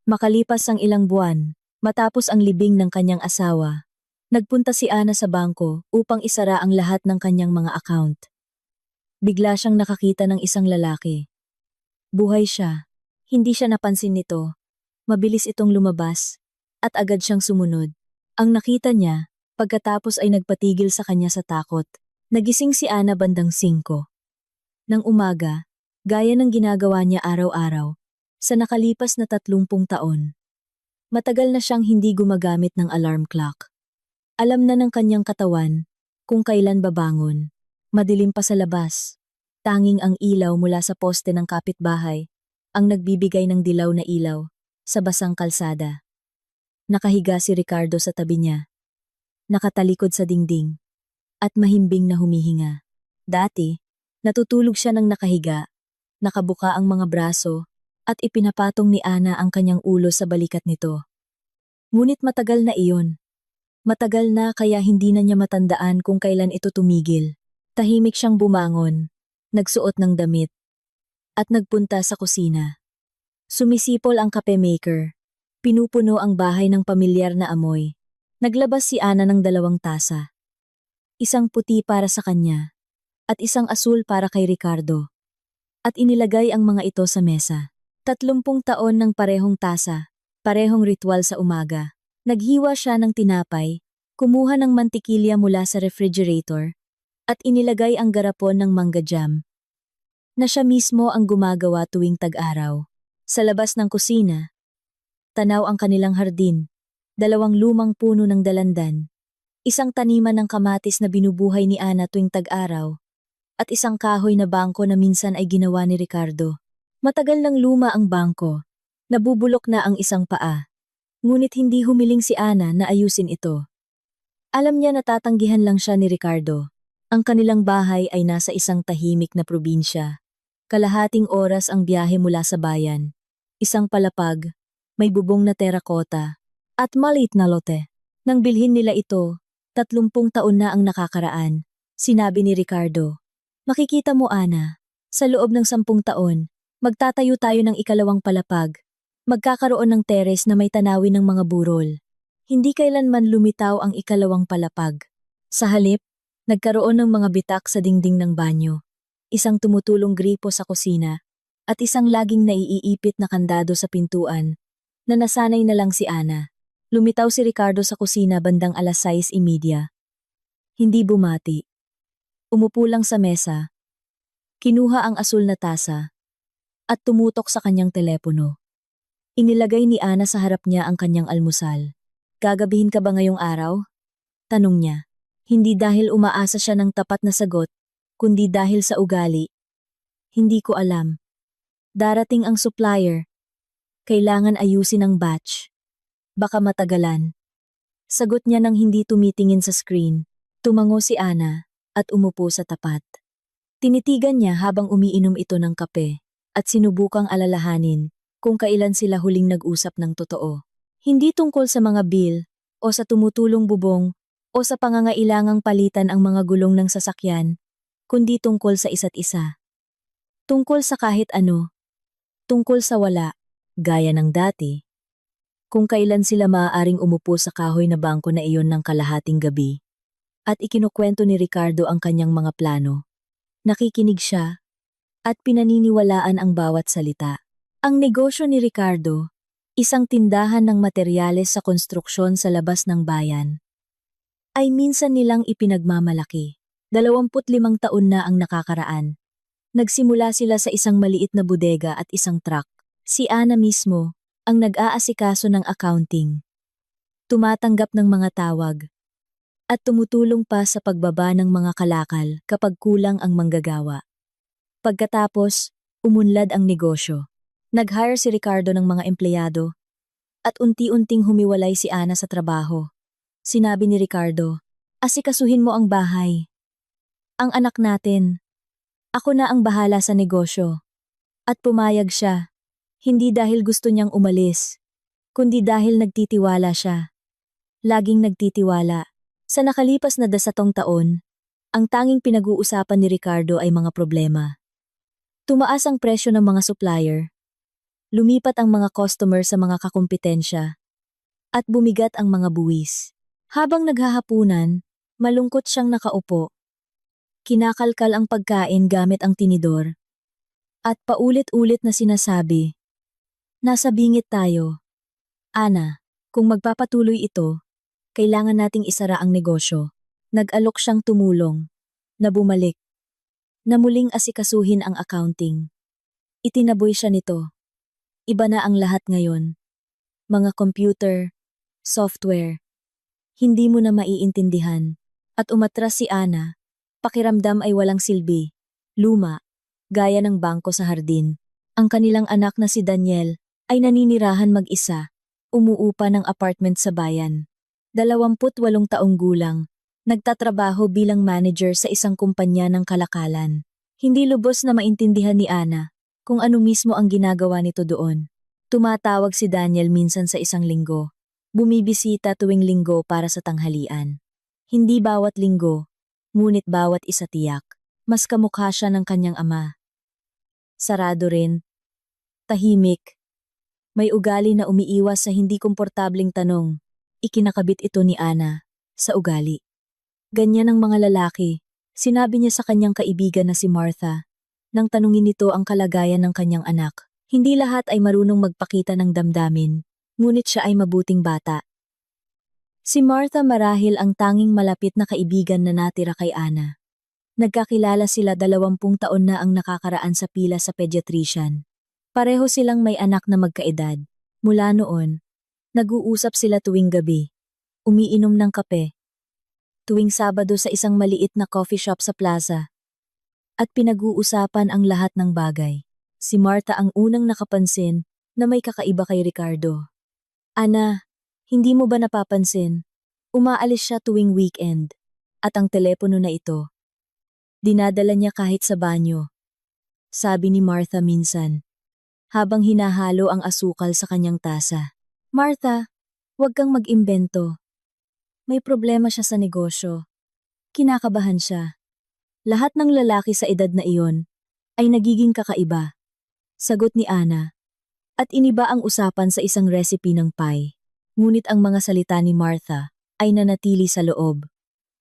Makalipas ang ilang buwan, matapos ang libing ng kanyang asawa, nagpunta si Ana sa bangko upang isara ang lahat ng kanyang mga account. Bigla siyang nakakita ng isang lalaki. Buhay siya. Hindi siya napansin nito. Mabilis itong lumabas, at agad siyang sumunod. Ang nakita niya, pagkatapos ay nagpatigil sa kanya sa takot. Nagising si Ana bandang 5 ng umaga, gaya ng ginagawa niya araw-araw, sa nakalipas na 30 taon. Matagal na siyang hindi gumagamit ng alarm clock. Alam na ng kanyang katawan kung kailan babangon. Madilim pa sa labas. Tanging ang ilaw mula sa poste ng kapitbahay ang nagbibigay ng dilaw na ilaw sa basang kalsada. Nakahiga si Ricardo sa tabi niya. Nakatalikod sa dingding at mahimbing na humihinga. Dati, natutulog siya ng nakahiga, nakabuka ang mga braso at ipinapatong ni Ana ang kanyang ulo sa balikat nito. Ngunit matagal na iyon. Matagal na kaya hindi na niya matandaan kung kailan ito tumigil. Tahimik siyang bumangon, nagsuot ng damit, at nagpunta sa kusina. Sumisipol ang kape maker. Pinupuno ang bahay ng pamilyar na amoy. Naglabas si Ana ng 2 tasa. Isang puti para sa kanya, at isang asul para kay Ricardo. At inilagay ang mga ito sa mesa. 30 taon ng parehong tasa, parehong ritual sa umaga. Naghiwa siya ng tinapay, kumuha ng mantikilya mula sa refrigerator, at inilagay ang garapon ng mangga jam, na siya mismo ang gumagawa tuwing tag-araw. Sa labas ng kusina, tanaw ang kanilang hardin, 2 lumang puno ng dalandan, isang taniman ng kamatis na binubuhay ni Ana tuwing tag-araw, at isang kahoy na bangko na minsan ay ginawa ni Ricardo. Matagal nang luma ang bangko, nabubulok na ang isang paa, ngunit hindi humiling si Ana na ayusin ito. Alam niya na tatanggihan lang siya ni Ricardo. Ang kanilang bahay ay nasa isang tahimik na probinsya. Kalahating oras ang biyahe mula sa bayan. Isang palapag, may bubong na terakota, at maliit na lote. Nang bilhin nila ito, 30 taon na ang nakakaraan. Sinabi ni Ricardo, "Makikita mo Ana, sa loob ng 10 taon, magtatayo tayo ng ikalawang palapag. Magkakaroon ng teres na may tanawin ng mga burol." Hindi kailanman lumitaw ang ikalawang palapag. Sa halip, nagkaroon ng mga bitak sa dingding ng banyo, isang tumutulong gripo sa kusina, at isang laging naiipit na kandado sa pintuan, na nasanay na lang si Ana. Lumitaw si Ricardo sa kusina bandang 6:30. Hindi bumati. Umupo lang sa mesa, kinuha ang asul na tasa, at tumutok sa kanyang telepono. Inilagay ni Ana sa harap niya ang kanyang almusal. "Gagabihin ka ba ngayong araw?" tanong niya. Hindi dahil umaasa siya ng tapat na sagot, kundi dahil sa ugali. "Hindi ko alam. Darating ang supplier. Kailangan ayusin ang batch. Baka matagalan." Sagot niya nang hindi tumitingin sa screen. Tumango si Ana at umupo sa tapat. Tinitigan niya habang umiinom ito ng kape at sinubukang alalahanin kung kailan sila huling nag-usap ng totoo. Hindi tungkol sa mga bill o sa tumutulong bubong o sa pangangailangang palitan ang mga gulong ng sasakyan, kundi tungkol sa isa't isa. Tungkol sa kahit ano. Tungkol sa wala, gaya ng dati. Kung kailan sila maaaring umupo sa kahoy na bangko na iyon ng kalahating gabi. At ikinukwento ni Ricardo ang kanyang mga plano. Nakikinig siya, at pinaniniwalaan ang bawat salita. Ang negosyo ni Ricardo, isang tindahan ng materyales sa konstruksyon sa labas ng bayan, ay minsan nilang ipinagmamalaki. 25 taon na ang nakakaraan. Nagsimula sila sa isang maliit na bodega at isang truck. Si Ana mismo ang nag-aasikaso ng accounting, tumatanggap ng mga tawag, at tumutulong pa sa pagbaba ng mga kalakal kapag kulang ang manggagawa. Pagkatapos, umunlad ang negosyo. Nag-hire si Ricardo ng mga empleyado, at unti-unting humiwalay si Ana sa trabaho. Sinabi ni Ricardo, "Asikasuhin mo ang bahay. Ang anak natin. Ako na ang bahala sa negosyo." At pumayag siya, hindi dahil gusto niyang umalis, kundi dahil nagtitiwala siya. Laging nagtitiwala. Sa nakalipas na 10 taon, ang tanging pinag-uusapan ni Ricardo ay mga problema. Tumaas ang presyo ng mga supplier. Lumipat ang mga customer sa mga kakumpetensya at bumigat ang mga buwis. Habang naghahapunan, malungkot siyang nakaupo. Kinakalkal ang pagkain gamit ang tinidor. At paulit-ulit na sinasabi, "Nasa bingit tayo. Ana, kung magpapatuloy ito, kailangan nating isara ang negosyo." Nag-alok siyang tumulong, na bumalik, na muling asikasuhin ang accounting. Itinaboy siya nito. Iba na ang lahat ngayon. Mga computer, software, hindi mo na maiintindihan. At umatras si Ana, pakiramdam ay walang silbi, luma, gaya ng bangko sa hardin. Ang kanilang anak na si Daniel ay naninirahan mag-isa, umuupa ng apartment sa bayan. 28 taong gulang, nagtatrabaho bilang manager sa isang kumpanya ng kalakalan. Hindi lubos na maintindihan ni Ana kung ano mismo ang ginagawa nito doon. Tumatawag si Daniel minsan sa isang linggo. Bumibisita tuwing linggo para sa tanghalian. Hindi bawat linggo, ngunit bawat isa tiyak. Mas kamukha siya ng kanyang ama. Sarado rin. Tahimik. May ugali na umiiwas sa hindi komportabling tanong. Ikinakabit ito ni Ana sa ugali. Ganyan ang mga lalaki, sinabi niya sa kanyang kaibigan na si Martha. Nang tanungin nito ang kalagayan ng kanyang anak, hindi lahat ay marunong magpakita ng damdamin, ngunit siya ay mabuting bata. Si Martha marahil ang tanging malapit na kaibigan na natira kay Ana. Nagkakilala sila 20 taon na ang nakakaraan sa pila sa pediatrician. Pareho silang may anak na magkaedad. Mula noon, nag-uusap sila tuwing gabi, umiinom ng kape, tuwing Sabado sa isang maliit na coffee shop sa plaza. At pinag-uusapan ang lahat ng bagay. Si Martha ang unang nakapansin na may kakaiba kay Ricardo. Ana, hindi mo ba napapansin? Umaalis siya tuwing weekend. At ang telepono na ito, dinadala niya kahit sa banyo. Sabi ni Martha minsan, habang hinahalo ang asukal sa kanyang tasa. Martha, huwag kang mag-imbento. May problema siya sa negosyo. Kinakabahan siya. Lahat ng lalaki sa edad na iyon ay nagiging kakaiba. Sagot ni Ana. At iniba ang usapan sa isang recipe ng pie. Ngunit ang mga salita ni Martha ay nanatili sa loob.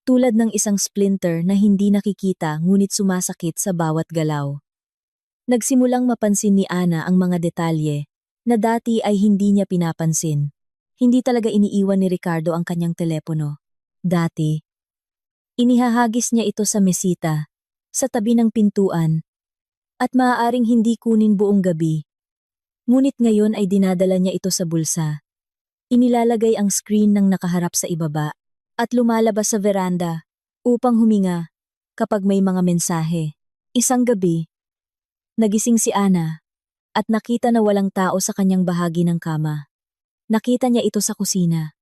Tulad ng isang splinter na hindi nakikita ngunit sumasakit sa bawat galaw. Nagsimulang mapansin ni Ana ang mga detalye na dati ay hindi niya pinapansin. Hindi talaga iniiwan ni Ricardo ang kanyang telepono. Dati, inihahagis niya ito sa mesita, sa tabi ng pintuan, at maaaring hindi kunin buong gabi. Ngunit ngayon ay dinadala niya ito sa bulsa. Inilalagay ang screen ng nakaharap sa ibaba, at lumalabas sa veranda, upang huminga, kapag may mga mensahe. Isang gabi, nagising si Ana, at nakita na walang tao sa kanyang bahagi ng kama. Nakita niya ito sa kusina.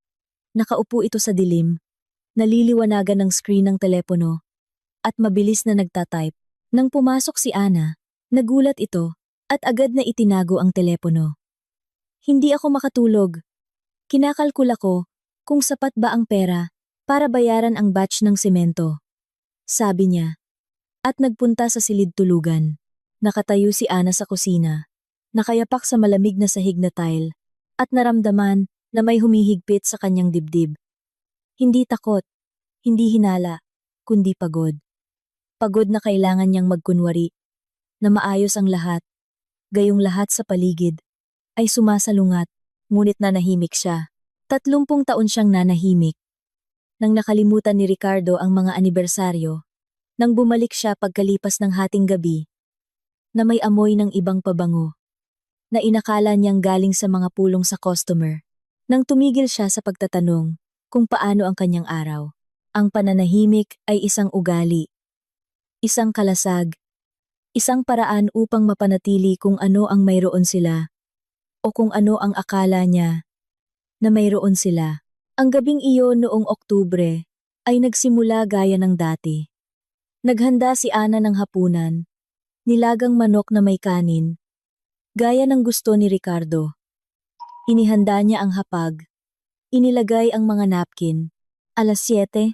Nakaupo ito sa dilim, naliliwanagan ng screen ng telepono, at mabilis na nagtatype. Nang pumasok si Ana, nagulat ito, at agad na itinago ang telepono. Hindi ako makatulog. Kinakalkula ko kung sapat ba ang pera para bayaran ang batch ng semento. Sabi niya. At nagpunta sa silid tulugan. Nakatayo si Ana sa kusina, nakayapak sa malamig na sahig na tile, at naramdaman na may humihigpit sa kanyang dibdib. Hindi takot, hindi hinala, kundi pagod. Pagod na kailangan niyang magkunwari, na maayos ang lahat, gayong lahat sa paligid, ay sumasalungat, ngunit nanahimik siya. 30 taon siyang nanahimik. Nang nakalimutan ni Ricardo ang mga anibersaryo, nang bumalik siya pagkalipas ng hating gabi, na may amoy ng ibang pabango, na inakala niyang galing sa mga pulong sa customer. Nang tumigil siya sa pagtatanong kung paano ang kanyang araw, ang pananahimik ay isang ugali, isang kalasag, isang paraan upang mapanatili kung ano ang mayroon sila, o kung ano ang akala niya na mayroon sila. Ang gabing iyon noong Oktubre ay nagsimula gaya ng dati. Naghanda si Ana ng hapunan, nilagang manok na may kanin, gaya ng gusto ni Ricardo. Inihanda niya ang hapag, inilagay ang mga napkin. 7:00,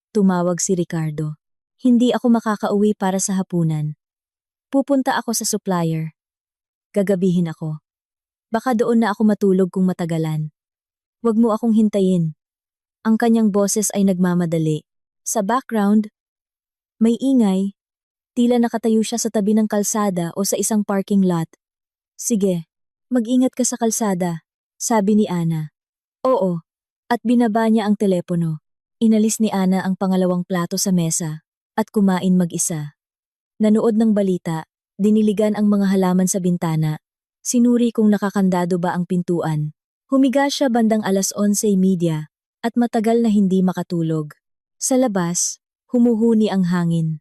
tumawag si Ricardo. Hindi ako makakauwi para sa hapunan. Pupunta ako sa supplier. Gagabihin ako. Baka doon na ako matulog kung matagalan. Huwag mo akong hintayin. Ang kanyang boses ay nagmamadali. Sa background, may ingay. Tila nakatayo siya sa tabi ng kalsada o sa isang parking lot. Sige, mag-ingat ka sa kalsada, sabi ni Ana. Oo, at binaba niya ang telepono. Inalis ni Ana ang pangalawang plato sa mesa at kumain mag-isa. Nanood ng balita, diniligan ang mga halaman sa bintana. Sinuri kung nakakandado ba ang pintuan. Humiga siya bandang 11:30 at matagal na hindi makatulog. Sa labas, humuhuni ang hangin.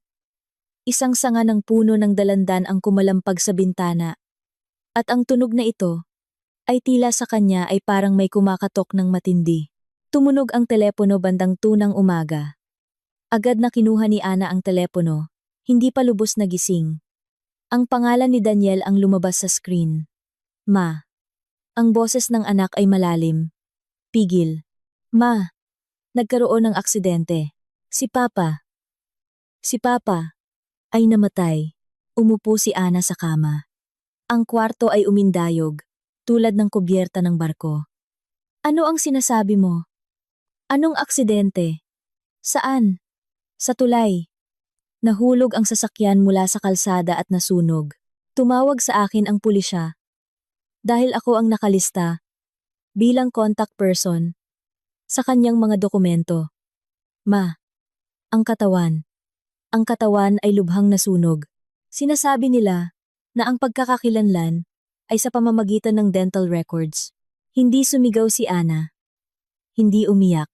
Isang sanga ng puno ng dalandan ang kumalampag sa bintana. At ang tunog na ito ay tila sa kanya ay parang may kumakatok ng matindi. Tumunog ang telepono bandang 2 ng umaga. Agad na kinuha ni Ana ang telepono, hindi pa lubos na gising. Ang pangalan ni Daniel ang lumabas sa screen. Ma. Ang boses ng anak ay malalim. Pigil. Ma. Nagkaroon ng aksidente. Si Papa. Si Papa ay namatay. Umupo si Ana sa kama. Ang kwarto ay umindayog, tulad ng kubyerta ng barko. Ano ang sinasabi mo? Anong aksidente? Saan? Sa tulay. Nahulog ang sasakyan mula sa kalsada at nasunog. Tumawag sa akin ang pulisya. Dahil ako ang nakalista bilang contact person sa kanyang mga dokumento. Ma, ang katawan. Ang katawan ay lubhang nasunog. Sinasabi nila na ang pagkakakilanlan ay sa pamamagitan ng dental records. Hindi sumigaw si Ana. Hindi umiyak.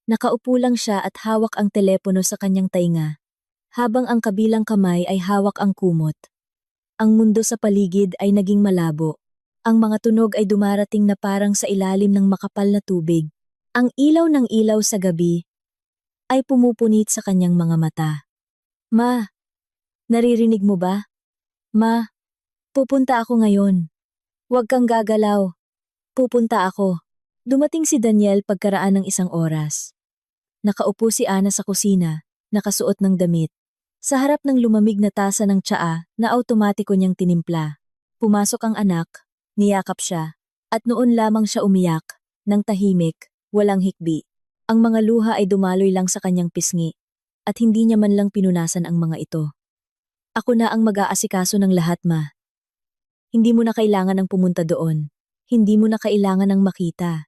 Nakaupo lang siya at hawak ang telepono sa kanyang tainga, habang ang kabilang kamay ay hawak ang kumot. Ang mundo sa paligid ay naging malabo. Ang mga tunog ay dumarating na parang sa ilalim ng makapal na tubig. Ang ilaw ng ilaw sa gabi ay pumupunit sa kanyang mga mata. Ma, naririnig mo ba? Ma, pupunta ako ngayon. Huwag kang gagalaw. Pupunta ako. Dumating si Daniel pagkaraan ng 1 oras. Nakaupo si Ana sa kusina, nakasuot ng damit. Sa harap ng lumamig na tasa ng tsaa na automatiko niyang tinimpla. Pumasok ang anak, niyakap siya, at noon lamang siya umiyak, nang tahimik, walang hikbi. Ang mga luha ay dumaloy lang sa kanyang pisngi, at hindi niya man lang pinunasan ang mga ito. Ako na ang mag-aasikaso ng lahat, ma. Hindi mo na kailangan ng pumunta doon. Hindi mo na kailangan ng makita,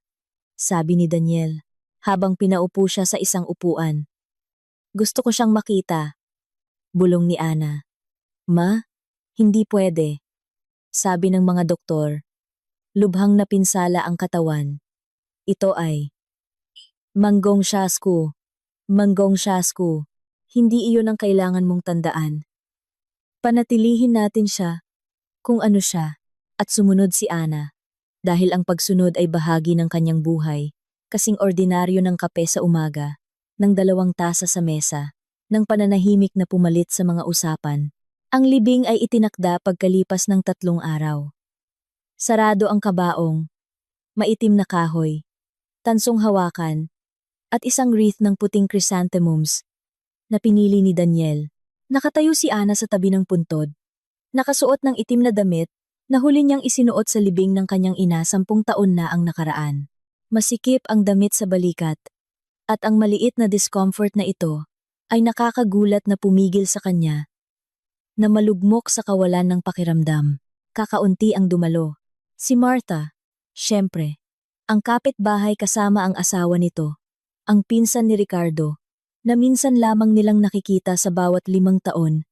sabi ni Daniel, habang pinaupo siya sa isang upuan. Gusto ko siyang makita, bulong ni Ana. Ma, hindi pwede, sabi ng mga doktor. Lubhang napinsala ang katawan. Ito ay Manggong Shasku. Manggong Shasku. Hindi iyon ang kailangan mong tandaan. Panatilihin natin siya kung ano siya, at sumunod si Ana. Dahil ang pagsunod ay bahagi ng kanyang buhay, kasing ordinaryo ng kape sa umaga, ng 2 tasa sa mesa, ng pananahimik na pumalit sa mga usapan. Ang libing ay itinakda pagkalipas ng 3 araw. Sarado ang kabaong, maitim na kahoy, tansong hawakan, at isang wreath ng puting chrysanthemums na pinili ni Daniel. Nakatayo si Ana sa tabi ng puntod. Nakasuot ng itim na damit na huli niyang isinuot sa libing ng kanyang ina 10 taon na ang nakaraan. Masikip ang damit sa balikat, at ang maliit na discomfort na ito ay nakakagulat na pumigil sa kanya, na malugmok sa kawalan ng pakiramdam. Kakaunti ang dumalo. Si Martha, syempre, ang kapitbahay kasama ang asawa nito, ang pinsan ni Ricardo, na minsan lamang nilang nakikita sa bawat 5 taon.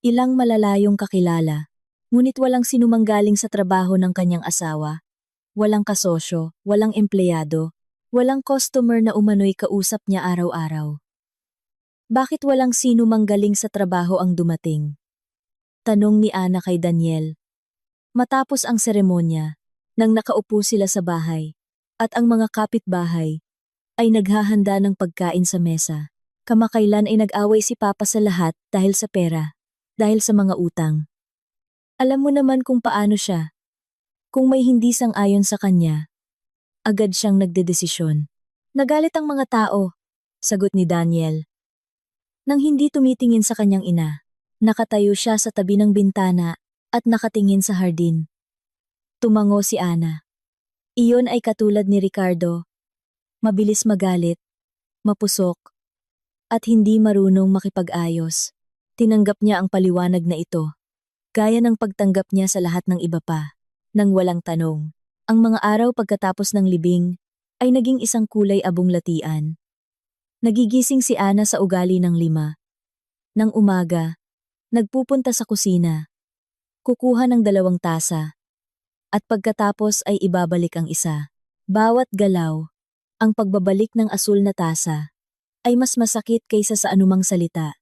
Ilang malalayong kakilala, ngunit walang sinumang galing sa trabaho ng kanyang asawa. Walang kasosyo, walang empleyado, walang customer na umano'y kausap niya araw-araw. Bakit walang sinumang galing sa trabaho ang dumating? Tanong ni Ana kay Daniel. Matapos ang seremonya, nang nakaupo sila sa bahay, at ang mga kapitbahay ay naghahanda ng pagkain sa mesa. Kamakailan ay nag-away si Papa sa lahat dahil sa pera, dahil sa mga utang. Alam mo naman kung paano siya. Kung may hindi sang-ayon sa kanya, agad siyang nagdedesisyon. Nagalit ang mga tao, sagot ni Daniel. Nang hindi tumitingin sa kanyang ina, nakatayo siya sa tabi ng bintana at nakatingin sa hardin. Tumango si Ana. Iyon ay katulad ni Ricardo, mabilis magalit, mapusok, at hindi marunong makipag-ayos. Tinanggap niya ang paliwanag na ito, gaya ng pagtanggap niya sa lahat ng iba pa, nang walang tanong. Ang mga araw pagkatapos ng libing ay naging isang kulay abong latian. Nagigising si Ana sa ugali ng 5. Nang umaga, nagpupunta sa kusina, kukuha ng 2 tasa, at pagkatapos ay ibabalik ang isa. Bawat galaw, ang pagbabalik ng asul na tasa, ay mas masakit kaysa sa anumang salita.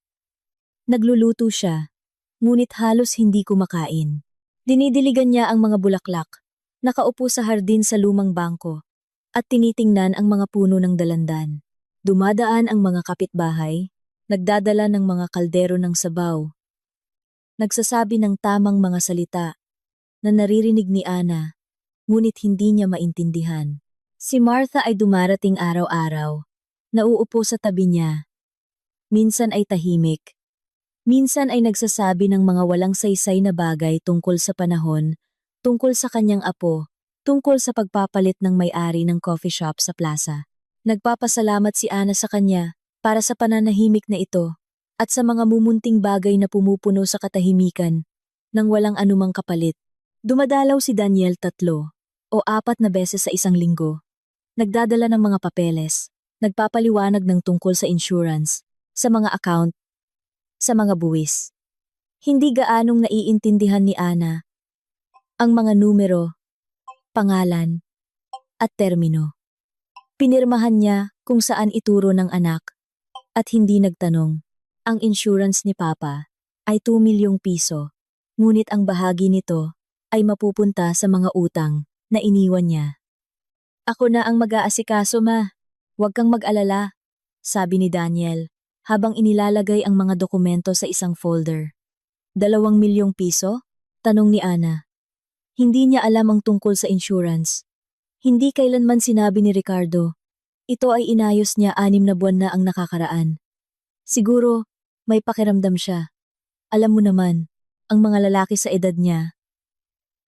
Nagluluto siya, ngunit halos hindi kumakain. Dinidiligan niya ang mga bulaklak, nakaupo sa hardin sa lumang bangko, at tinitingnan ang mga puno ng dalandan. Dumadaan ang mga kapitbahay, nagdadala ng mga kaldero ng sabaw. Nagsasabi ng tamang mga salita na naririnig ni Ana, ngunit hindi niya maintindihan. Si Martha ay dumarating araw-araw, nauupo sa tabi niya. Minsan ay tahimik, minsan ay nagsasabi ng mga walang saysay na bagay tungkol sa panahon, tungkol sa kanyang apo, tungkol sa pagpapalit ng may-ari ng coffee shop sa plaza. Nagpapasalamat si Ana sa kanya para sa pananahimik na ito at sa mga mumunting bagay na pumupuno sa katahimikan nang walang anumang kapalit. Dumadalaw si Daniel 3 o 4 na beses sa isang linggo. Nagdadala ng mga papeles, nagpapaliwanag ng tungkol sa insurance, sa mga account, sa mga buwis. Hindi gaanong naiintindihan ni Ana ang mga numero, pangalan, at termino. Pinirmahan niya kung saan ituro ng anak at hindi nagtanong. Ang insurance ni Papa ay 2 milyong piso, ngunit ang bahagi nito ay mapupunta sa mga utang na iniwan niya. Ako na ang mag-aasikaso, ma. Huwag kang mag-alala, sabi ni Daniel, habang inilalagay ang mga dokumento sa isang folder. 2 milyong piso? Tanong ni Ana. Hindi niya alam ang tungkol sa insurance. Hindi kailanman sinabi ni Ricardo. Ito ay inayos niya 6 na buwan na ang nakakaraan. Siguro, may pakiramdam siya. Alam mo naman, ang mga lalaki sa edad niya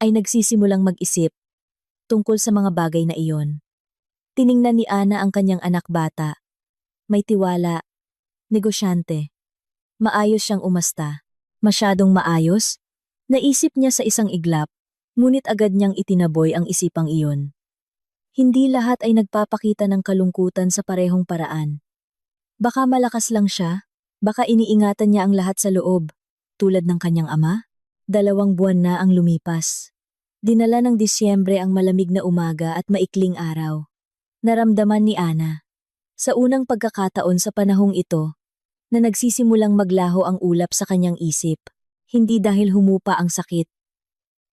ay nagsisimulang mag-isip tungkol sa mga bagay na iyon. Tiningnan ni Ana ang kanyang anak bata. May tiwala, negosyante. Maayos siyang umasta. Masyadong maayos? Naisip niya sa isang iglap, ngunit agad niyang itinaboy ang isipang iyon. Hindi lahat ay nagpapakita ng kalungkutan sa parehong paraan. Baka malakas lang siya, baka iniingatan niya ang lahat sa loob, tulad ng kanyang ama. 2 buwan na ang lumipas. Dinala ng Disyembre ang malamig na umaga at maikling araw. Naramdaman ni Ana, sa unang pagkakataon sa panahong ito, na nagsisimulang maglaho ang ulap sa kanyang isip, hindi dahil humupa ang sakit.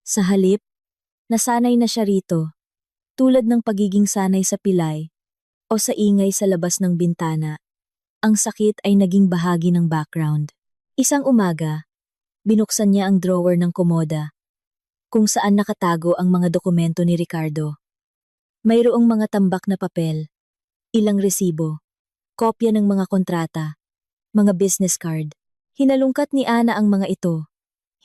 Sa halip, nasanay na siya rito, tulad ng pagiging sanay sa pilay o sa ingay sa labas ng bintana. Ang sakit ay naging bahagi ng background. Isang umaga, binuksan niya ang drawer ng komoda, kung saan nakatago ang mga dokumento ni Ricardo. Mayroong mga tambak na papel, ilang resibo, kopya ng mga kontrata, mga business card. Hinalungkat ni Ana ang mga ito.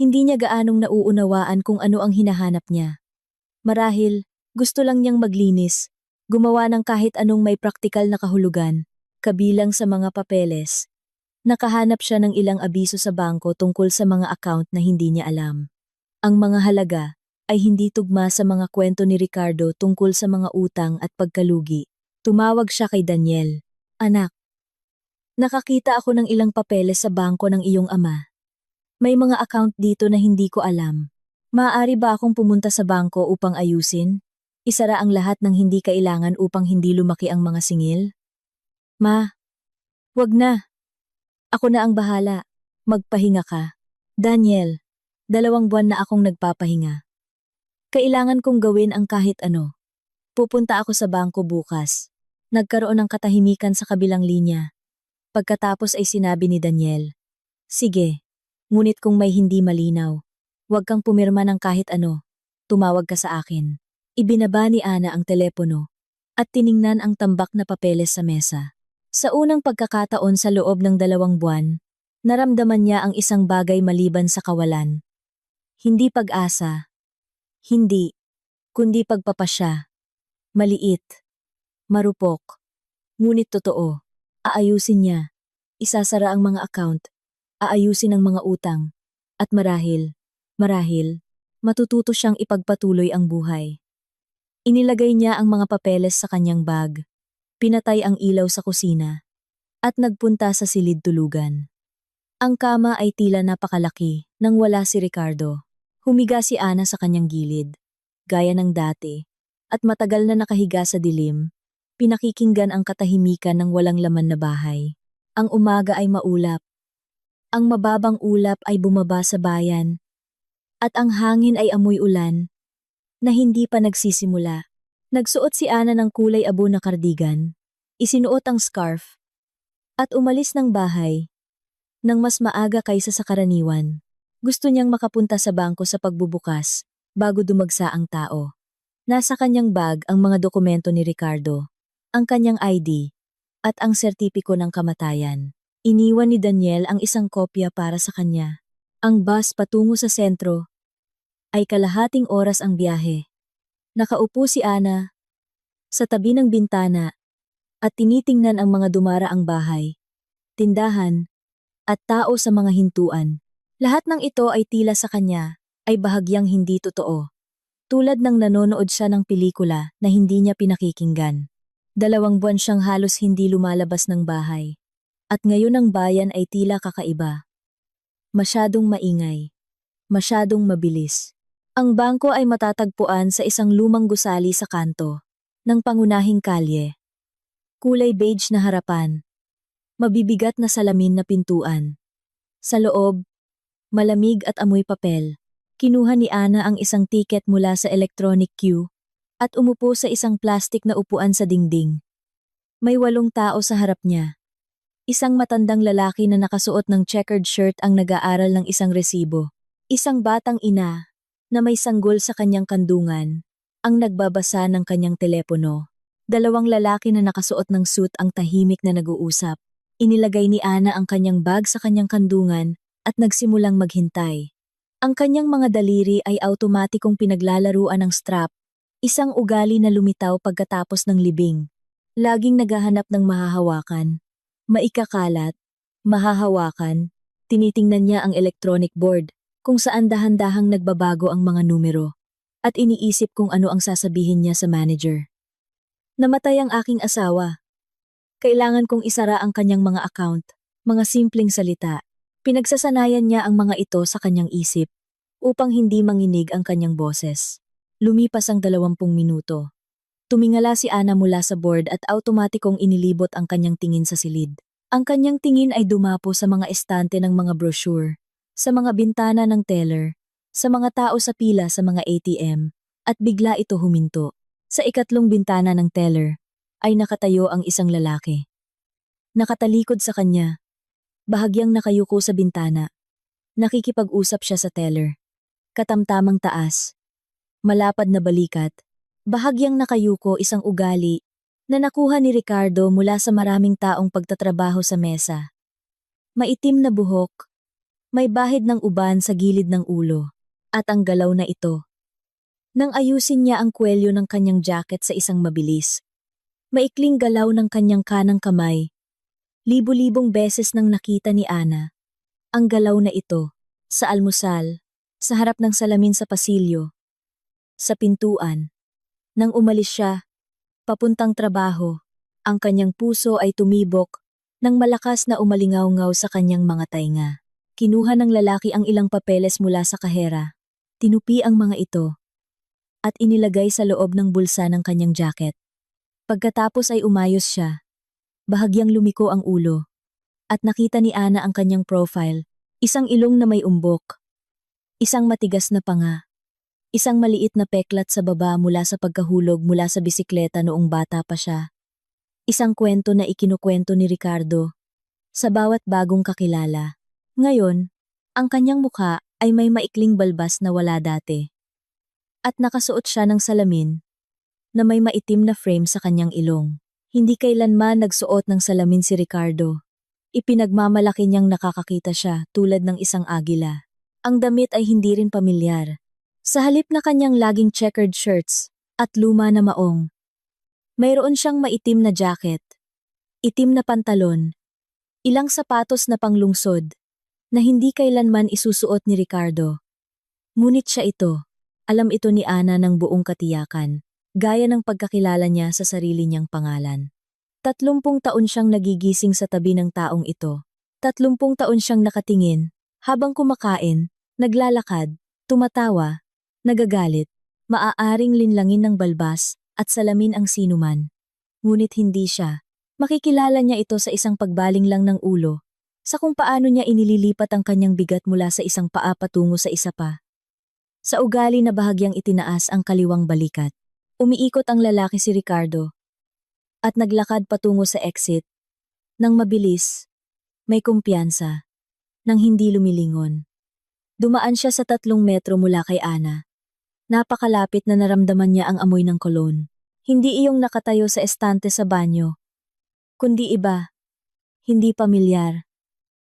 Hindi niya gaanong nauunawaan kung ano ang hinahanap niya. Marahil, gusto lang niyang maglinis, gumawa ng kahit anong may praktikal na kahulugan, kabilang sa mga papeles. Nakahanap siya ng ilang abiso sa bangko tungkol sa mga account na hindi niya alam. Ang mga halaga ay hindi tugma sa mga kwento ni Ricardo tungkol sa mga utang at pagkalugi. Tumawag siya kay Daniel. Anak, nakakita ako ng ilang papeles sa bangko ng iyong ama. May mga account dito na hindi ko alam. Maaari ba akong pumunta sa bangko upang ayusin? Isara ang lahat ng hindi kailangan upang hindi lumaki ang mga singil? Ma, wag na. Ako na ang bahala. Magpahinga ka. Daniel, 2 buwan na akong nagpapahinga. Kailangan kong gawin ang kahit ano. Pupunta ako sa bangko bukas. Nagkaroon ng katahimikan sa kabilang linya. Pagkatapos ay sinabi ni Daniel, sige, ngunit kung may hindi malinaw, huwag kang pumirma ng kahit ano. Tumawag ka sa akin. Ibinaba ni Ana ang telepono at tiningnan ang tambak na papeles sa mesa. Sa unang pagkakataon sa loob ng 2 buwan, naramdaman niya ang isang bagay maliban sa kawalan. Hindi pag-asa. Hindi kundi pagpapasya. Maliit, marupok, ngunit totoo. Aayusin niya, isasara ang mga account, aayusin ang mga utang, at marahil, matututo siyang ipagpatuloy ang buhay. Inilagay niya ang mga papeles sa kanyang bag, pinatay ang ilaw sa kusina, at nagpunta sa silid tulugan. Ang kama ay tila napakalaki nang wala si Ricardo. Humiga si Ana sa kanyang gilid, gaya ng dati, at matagal na nakahiga sa dilim, pinakikinggan ang katahimikan ng walang laman na bahay. Ang umaga ay maulap. Ang mababang ulap ay bumaba sa bayan, at ang hangin ay amoy ulan na hindi pa nagsisimula. Nagsuot si Ana ng kulay abo na kardigan, isinuot ang scarf, at umalis ng bahay nang mas maaga kaysa sa karaniwan. Gusto niyang makapunta sa bangko sa pagbubukas bago dumagsa ang tao. Nasa kanyang bag ang mga dokumento ni Ricardo, ang kanyang ID, at ang sertipiko ng kamatayan. Iniwan ni Daniel ang isang kopya para sa kanya. Ang bus patungo sa sentro ay kalahating oras ang biyahe. Nakaupo si Ana sa tabi ng bintana at tinitingnan ang mga dumaraang bahay, tindahan, at tao sa mga hintuan. Lahat ng ito ay tila sa kanya ay bahagyang hindi totoo. Tulad ng nanonood siya ng pelikula na hindi niya pinakikinggan. 2 buwan siyang halos hindi lumalabas ng bahay. At ngayon ang bayan ay tila kakaiba. Masyadong maingay. Masyadong mabilis. Ang bangko ay matatagpuan sa isang lumang gusali sa kanto ng pangunahing kalye. Kulay beige na harapan. Mabibigat na salamin na pintuan. Sa loob, malamig at amoy papel. Kinuha ni Ana ang isang tiket mula sa electronic queue at umupo sa isang plastik na upuan sa dingding. May 8 tao sa harap niya. Isang matandang lalaki na nakasuot ng checkered shirt ang nag-aaral ng isang resibo. Isang batang ina na may sanggol sa kanyang kandungan ang nagbabasa ng kanyang telepono. 2 lalaki na nakasuot ng suit ang tahimik na nag-uusap. Inilagay ni Ana ang kanyang bag sa kanyang kandungan at nagsimulang maghintay. Ang kanyang mga daliri ay automatikong pinaglalaruan ng strap, isang ugali na lumitaw pagkatapos ng libing. Laging naghahanap ng mahahawakan. Maikakalat, mahahawakan, tinitingnan niya ang electronic board kung saan dahan-dahang nagbabago ang mga numero at iniisip kung ano ang sasabihin niya sa manager. Namatay ang aking asawa. Kailangan kong isara ang kanyang mga account, mga simpleng salita. Pinagsasanayan niya ang mga ito sa kanyang isip upang hindi manginig ang kanyang boses. Lumipas ang 20 minuto. Tumingala si Ana mula sa board at automatikong inilibot ang kanyang tingin sa silid. Ang kanyang tingin ay dumapo sa mga estante ng mga brochure, sa mga bintana ng teller, sa mga tao sa pila sa mga ATM, at bigla ito huminto. Sa ikatlong bintana ng teller ay nakatayo ang isang lalaki. Nakatalikod sa kanya, bahagyang nakayuko sa bintana. Nakikipag-usap siya sa teller. Katamtamang taas, malapad na balikat, bahagyang nakayuko isang ugali na nakuha ni Ricardo mula sa maraming taong pagtatrabaho sa mesa. Maitim na buhok, may bahid ng uban sa gilid ng ulo, at ang galaw na ito. Nang ayusin niya ang kwelyo ng kanyang jacket sa isang mabilis, maikling galaw ng kanyang kanang kamay. Libo-libong beses nang nakita ni Ana ang galaw na ito, sa almusal, sa harap ng salamin sa pasilyo, sa pintuan. Nang umalis siya, papuntang trabaho, ang kanyang puso ay tumibok nang malakas na umalingaw-ngaw sa kanyang mga tainga. Kinuha ng lalaki ang ilang papeles mula sa kahera, tinupi ang mga ito, at inilagay sa loob ng bulsa ng kanyang jacket. Pagkatapos ay umayos siya. Bahagyang lumiko ang ulo, at nakita ni Ana ang kanyang profile, isang ilong na may umbok, isang matigas na panga, isang maliit na peklat sa baba mula sa pagkahulog mula sa bisikleta noong bata pa siya. Isang kwento na ikinukwento ni Ricardo sa bawat bagong kakilala. Ngayon, ang kanyang mukha ay may maikling balbas na wala dati. At nakasuot siya ng salamin na may maitim na frame sa kanyang ilong. Hindi kailanman nagsuot ng salamin si Ricardo. Ipinagmamalaki niyang nakakakita siya tulad ng isang agila. Ang damit ay hindi rin pamilyar. Sa halip na kanyang laging checkered shirts at luma na maong, mayroon siyang maitim na jacket, itim na pantalon, ilang sapatos na panglungsod na hindi kailanman isusuot ni Ricardo. Ngunit siya ito, alam ito ni Ana ng buong katiyakan, gaya ng pagkakilala niya sa sarili niyang pangalan. 30 taon siyang nagigising sa tabi ng taong ito. 30 taon siyang nakatingin, habang kumakain, naglalakad, tumatawa, nagagalit, maaaring linlangin ng balbas at salamin ang sinuman. Ngunit hindi siya. Makikilala niya ito sa isang pagbaling lang ng ulo, sa kung paano niya inililipat ang kanyang bigat mula sa isang paa patungo sa isa pa. Sa ugali na bahagyang itinaas ang kaliwang balikat, umiikot ang lalaki si Ricardo at naglakad patungo sa exit, nang mabilis, may kumpiyansa, nang hindi lumilingon. Dumaan siya sa 3 metro mula kay Ana. Napakalapit na naramdaman niya ang amoy ng cologne. Hindi iyong nakatayo sa estante sa banyo, kundi iba, hindi pamilyar.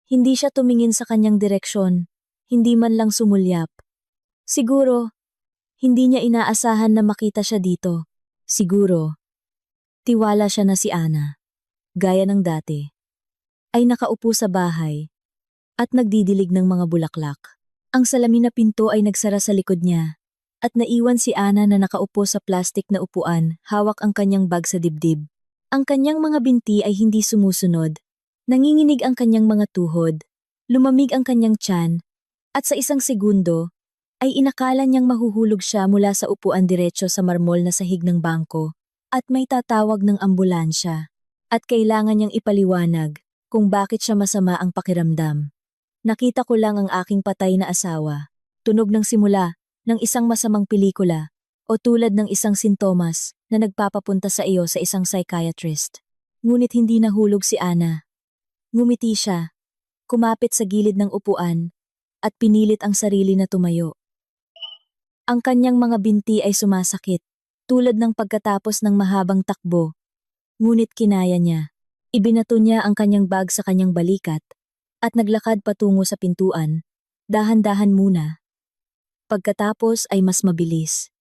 Hindi siya tumingin sa kanyang direksyon, hindi man lang sumulyap. Siguro, hindi niya inaasahan na makita siya dito. Siguro, tiwala siya na si Ana, gaya ng dati, ay nakaupo sa bahay at nagdidilig ng mga bulaklak. Ang salamin na pinto ay nagsara sa likod niya at naiwan si Ana na nakaupo sa plastik na upuan, hawak ang kanyang bag sa dibdib. Ang kanyang mga binti ay hindi sumusunod, nanginginig ang kanyang mga tuhod, lumamig ang kanyang tiyan, at sa isang segundo, ay inakala niyang mahuhulog siya mula sa upuan diretso sa marmol na sahig ng bangko, at may tatawag ng ambulansya, at kailangan niyang ipaliwanag kung bakit siya masama ang pakiramdam. Nakita ko lang ang aking patay na asawa, tunog ng simula ng isang masamang pelikula o tulad ng isang sintomas na nagpapapunta sa iyo sa isang psychiatrist. Ngunit hindi nahulog si Ana. Ngumiti siya, kumapit sa gilid ng upuan, at pinilit ang sarili na tumayo. Ang kanyang mga binti ay sumasakit, tulad ng pagkatapos ng mahabang takbo. Ngunit kinaya niya. Ibinato niya ang kanyang bag sa kanyang balikat, at naglakad patungo sa pintuan, dahan-dahan muna. Pagkatapos ay mas mabilis.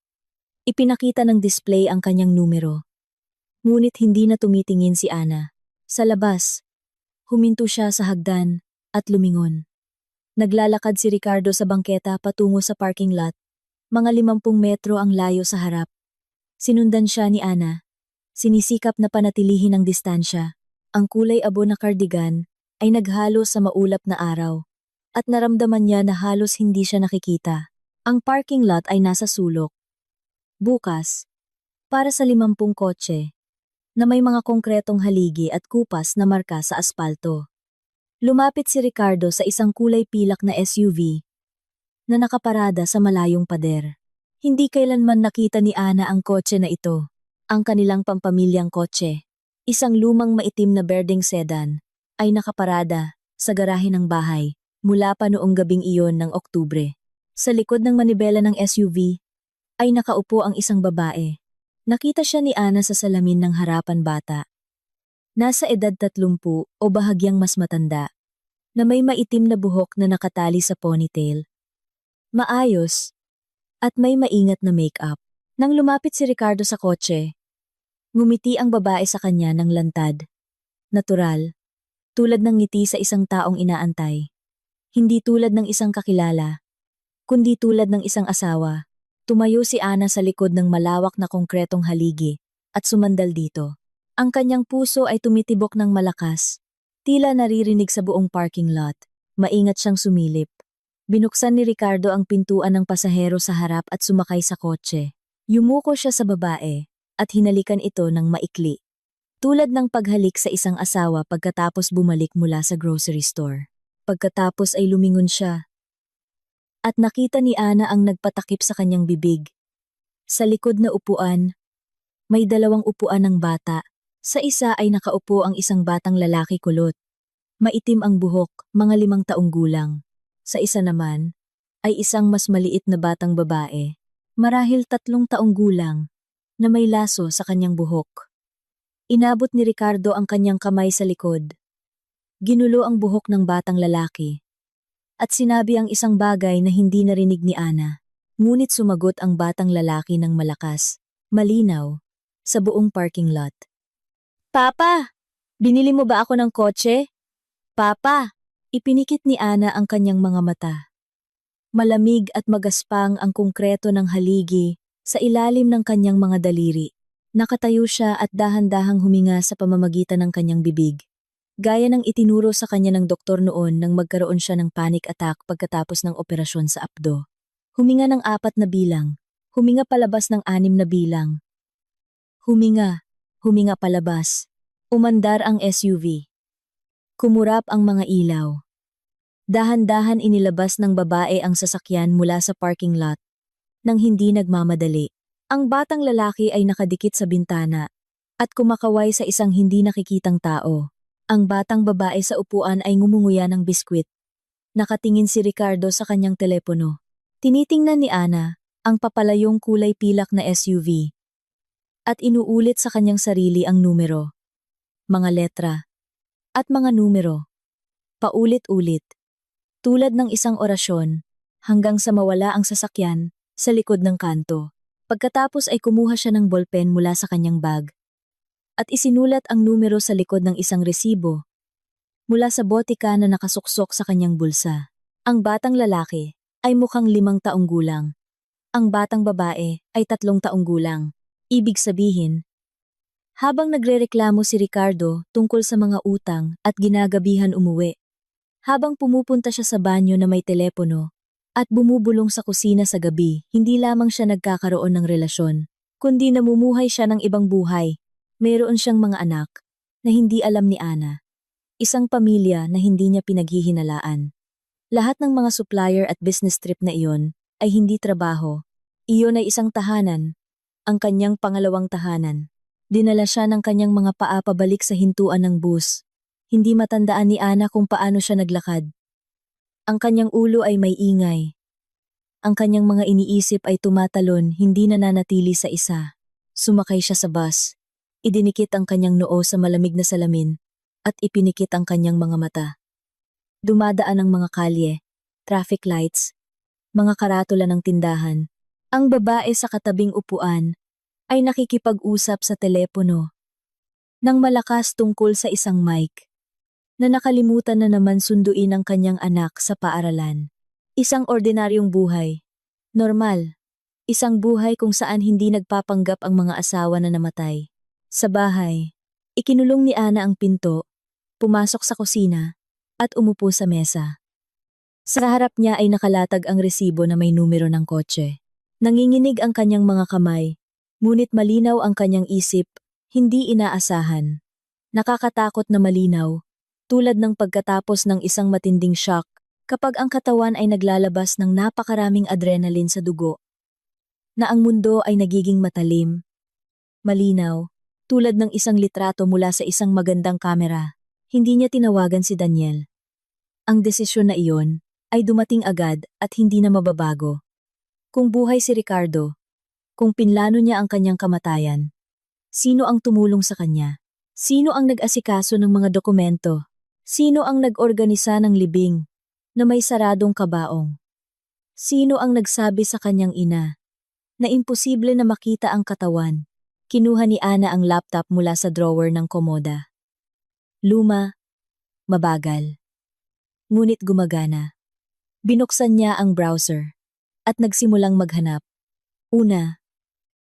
Ipinakita ng display ang kanyang numero. Ngunit hindi na tumitingin si Ana. Sa labas, huminto siya sa hagdan at lumingon. Naglalakad si Ricardo sa bangketa patungo sa parking lot. Mga 50 metro ang layo sa harap. Sinundan siya ni Ana. Sinisikap na panatilihin ang distansya. Ang kulay abo na cardigan ay naghalo sa maulap na araw. At naramdaman niya na halos hindi siya nakikita. Ang parking lot ay nasa sulok. Bukas, para sa 50 kotse, na may mga konkretong haligi at kupas na marka sa aspalto. Lumapit si Ricardo sa isang kulay pilak na SUV na nakaparada sa malayong pader. Hindi kailanman nakita ni Ana ang kotse na ito, ang kanilang pampamilyang kotse. Isang lumang maitim na berdeng sedan ay nakaparada sa garahe ng bahay mula pa noong gabing iyon ng Oktubre. Sa likod ng manibela ng SUV ay nakaupo ang isang babae. Nakita siya ni Ana sa salamin ng harapan bata. Nasa edad 30 o bahagyang mas matanda, na may maitim na buhok na nakatali sa ponytail. Maayos, at may maingat na make-up. Nang lumapit si Ricardo sa kotse, ngumiti ang babae sa kanya ng lantad. Natural, tulad ng ngiti sa isang taong inaantay. Hindi tulad ng isang kakilala, kundi tulad ng isang asawa. Tumayo si Ana sa likod ng malawak na konkretong haligi at sumandal dito. Ang kanyang puso ay tumitibok ng malakas, tila naririnig sa buong parking lot. Maingat siyang sumilip. Binuksan ni Ricardo ang pintuan ng pasahero sa harap at sumakay sa kotse. Yumuko siya sa babae at hinalikan ito ng maikli. Tulad ng paghalik sa isang asawa pagkatapos bumalik mula sa grocery store. Pagkatapos ay lumingon siya. At nakita ni Ana ang nagpatakip sa kanyang bibig. Sa likod na upuan, may 2 upuan ng bata. Sa isa ay nakaupo ang isang batang lalaki kulot. Maitim ang buhok, mga 5 taong gulang. Sa isa naman, ay isang mas maliit na batang babae, marahil 3 taong gulang, na may laso sa kanyang buhok. Inabot ni Ricardo ang kanyang kamay sa likod. Ginulo ang buhok ng batang lalaki. At sinabi ang isang bagay na hindi narinig ni Ana. Ngunit sumagot ang batang lalaki ng malakas, malinaw, sa buong parking lot. Papa! Binili mo ba ako ng kotse? Papa! Ipinikit ni Ana ang kanyang mga mata. Malamig at magaspang ang konkreto ng haligi sa ilalim ng kanyang mga daliri. Nakatayo siya at dahan-dahang huminga sa pamamagitan ng kanyang bibig. Gaya ng itinuro sa kanya ng doktor noon nang magkaroon siya ng panic attack pagkatapos ng operasyon sa apdo. Huminga ng 4 na bilang. Huminga palabas ng 6 na bilang. Huminga. Huminga palabas. Umandar ang SUV. Kumurap ang mga ilaw. Dahan-dahan inilabas ng babae ang sasakyan mula sa parking lot. Nang hindi nagmamadali. Ang batang lalaki ay nakadikit sa bintana at kumakaway sa isang hindi nakikitang tao. Ang batang babae sa upuan ay ngumunguya ng biskwit. Nakatingin si Ricardo sa kanyang telepono. Tinitingnan ni Ana ang papalayong kulay pilak na SUV at inuulit sa kanyang sarili ang numero, mga letra, at mga numero. Paulit-ulit. Tulad ng isang orasyon hanggang sa mawala ang sasakyan sa likod ng kanto. Pagkatapos ay kumuha siya ng ballpen mula sa kanyang bag at isinulat ang numero sa likod ng isang resibo mula sa botika na nakasuksok sa kanyang bulsa. Ang batang lalaki ay mukhang 5 taong gulang. Ang batang babae ay 3 taong gulang. Ibig sabihin, habang nagrereklamo si Ricardo tungkol sa mga utang at ginagabihan umuwi, habang pumupunta siya sa banyo na may telepono at bumubulong sa kusina sa gabi, hindi lamang siya nagkakaroon ng relasyon, kundi namumuhay siya ng ibang buhay. Mayroon siyang mga anak na hindi alam ni Ana. Isang pamilya na hindi niya pinaghihinalaan. Lahat ng mga supplier at business trip na iyon ay hindi trabaho. Iyon ay isang tahanan, ang kanyang pangalawang tahanan. Dinala siya ng kanyang mga paa pabalik sa hintuan ng bus. Hindi matandaan ni Ana kung paano siya naglakad. Ang kanyang ulo ay may ingay. Ang kanyang mga iniisip ay tumatalon, hindi nananatili sa isa. Sumakay siya sa bus. Idinikit ang kanyang noo sa malamig na salamin at ipinikit ang kanyang mga mata. Dumadaan ang mga kalye, traffic lights, mga karatula ng tindahan. Ang babae sa katabing upuan ay nakikipag-usap sa telepono nang malakas tungkol sa isang mic na nakalimutan na naman sunduin ang kanyang anak sa paaralan. Isang ordinaryong buhay. Normal. Isang buhay kung saan hindi nagpapanggap ang mga asawa na namatay. Sa bahay, ikinulong ni Ana ang pinto, pumasok sa kusina, at umupo sa mesa. Sa harap niya ay nakalatag ang resibo na may numero ng kotse. Nanginginig ang kanyang mga kamay, ngunit malinaw ang kanyang isip, hindi inaasahan. Nakakatakot na malinaw, tulad ng pagkatapos ng isang matinding shock kapag ang katawan ay naglalabas ng napakaraming adrenaline sa dugo. Na ang mundo ay nagiging matalim, malinaw, tulad ng isang litrato mula sa isang magandang kamera. Hindi niya tinawagan si Daniel. Ang desisyon na iyon ay dumating agad at hindi na mababago. Kung buhay si Ricardo, kung pinlano niya ang kanyang kamatayan, sino ang tumulong sa kanya? Sino ang nag-asikaso ng mga dokumento? Sino ang nag-organisa ng libing na may saradong kabaong? Sino ang nagsabi sa kanyang ina na imposible na makita ang katawan? Kinuha ni Ana ang laptop mula sa drawer ng komoda. Luma, mabagal. Ngunit gumagana. Binuksan niya ang browser at nagsimulang maghanap. Una,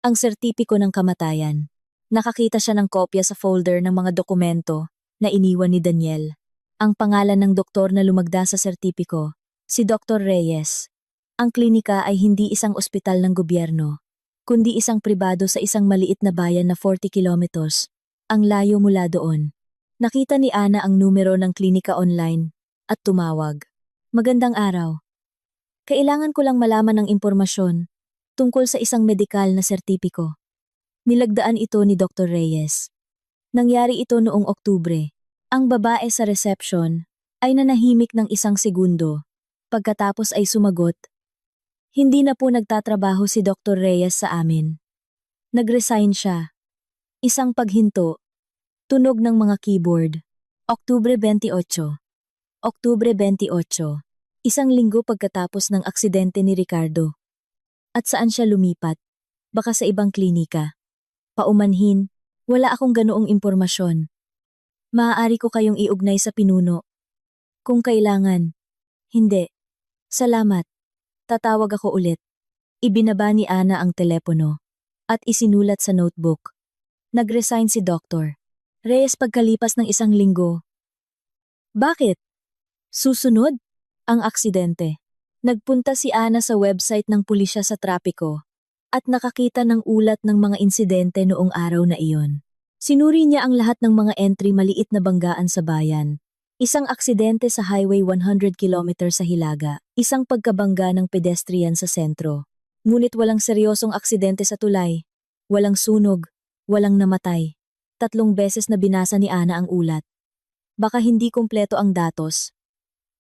ang sertipiko ng kamatayan. Nakakita siya ng kopya sa folder ng mga dokumento na iniwan ni Daniel. Ang pangalan ng doktor na lumagda sa sertipiko, si Dr. Reyes. Ang klinika ay hindi isang ospital ng gobyerno, kundi isang pribado sa isang maliit na bayan na 40 kilometers. Ang layo mula doon. Nakita ni Ana ang numero ng klinika online at tumawag. Magandang araw. Kailangan ko lang malaman ng impormasyon tungkol sa isang medikal na sertipiko. Nilagdaan ito ni Dr. Reyes. Nangyari ito noong Oktubre. Ang babae sa reception ay nanahimik ng 1 segundo. Pagkatapos ay sumagot, "Hindi na po nagtatrabaho si Dr. Reyes sa amin. Nag-resign siya." Isang paghinto. Tunog ng mga keyboard. Oktubre 28. Oktubre 28. 1 linggo pagkatapos ng aksidente ni Ricardo. At saan siya lumipat? Baka sa ibang klinika. Paumanhin, wala akong ganoong impormasyon. Maaari ko kayong iugnay sa pinuno. Kung kailangan. Hindi. Salamat. Tatawag ako ulit. Ibinaba ni Ana ang telepono at isinulat sa notebook. Nag-resign si Dr. Reyes pagkalipas ng 1 linggo. Bakit? Susunod? Ang aksidente. Nagpunta si Ana sa website ng pulisya sa trapiko at nakakita ng ulat ng mga insidente noong araw na iyon. Sinuri niya ang lahat ng mga entry maliit na banggaan sa bayan. Isang aksidente sa Highway 100 km sa Hilaga, isang pagkabangga ng pedestrian sa sentro. Ngunit walang seryosong aksidente sa tulay. Walang sunog, walang namatay. 3 beses na binasa ni Ana ang ulat. Baka hindi kumpleto ang datos.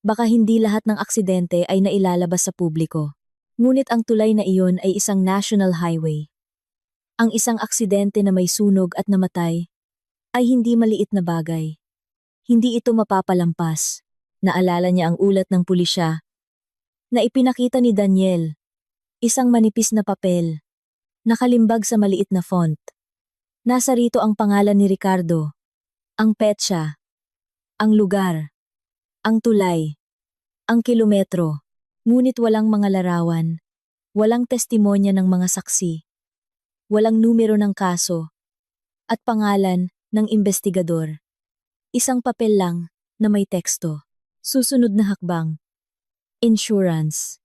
Baka hindi lahat ng aksidente ay nailalabas sa publiko. Ngunit ang tulay na iyon ay isang national highway. Ang isang aksidente na may sunog at namatay ay hindi maliit na bagay. Hindi ito mapapalampas. Naalala niya ang ulat ng pulisya na ipinakita ni Daniel. Isang manipis na papel, nakalimbag sa maliit na font. Nasa rito ang pangalan ni Ricardo, ang petsa, ang lugar, ang tulay, ang kilometro. Ngunit walang mga larawan, walang testimonya ng mga saksi, walang numero ng kaso, at pangalan ng investigador. Isang papel lang na may teksto. Susunod na hakbang. Insurance.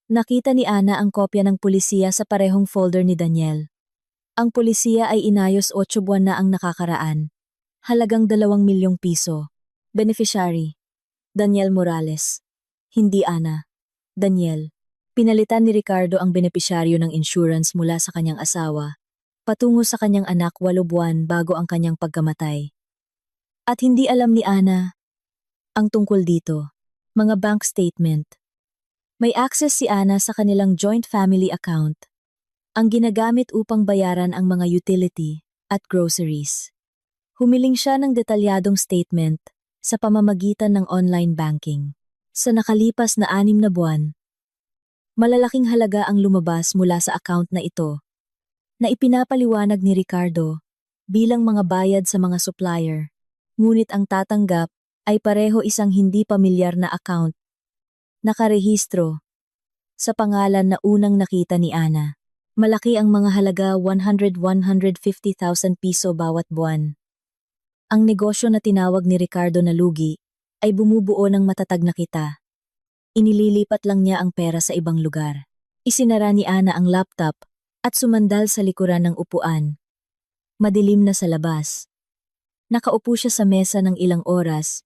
Nakita ni Ana ang kopya ng pulisiya sa parehong folder ni Daniel. Ang pulisiya ay inayos 8 buwan na ang nakakaraan. Halagang 2 milyong piso. Beneficiary. Daniel Morales. Hindi Ana. Daniel. Pinalitan ni Ricardo ang benepisyaryo ng insurance mula sa kanyang asawa, patungo sa kanyang anak 8 buwan bago ang kanyang pagkamatay. At hindi alam ni Ana ang tungkol dito. Mga bank statement. May access si Ana sa kanilang joint family account, ang ginagamit upang bayaran ang mga utility at groceries. Humiling siya ng detalyadong statement sa pamamagitan ng online banking. Sa nakalipas na 6 na buwan, malalaking halaga ang lumabas mula sa account na ito, na ipinapaliwanag ni Ricardo bilang mga bayad sa mga supplier. Ngunit ang tatanggap ay pareho isang hindi pamilyar na account, nakarehistro, sa pangalan na unang nakita ni Ana. Malaki ang mga halaga 150,000 piso bawat buwan. Ang negosyo na tinawag ni Ricardo na lugi ay bumubuo ng matatag na kita. Inililipat lang niya ang pera sa ibang lugar. Isinara ni Ana ang laptop at sumandal sa likuran ng upuan. Madilim na sa labas. Nakaupo siya sa mesa ng ilang oras.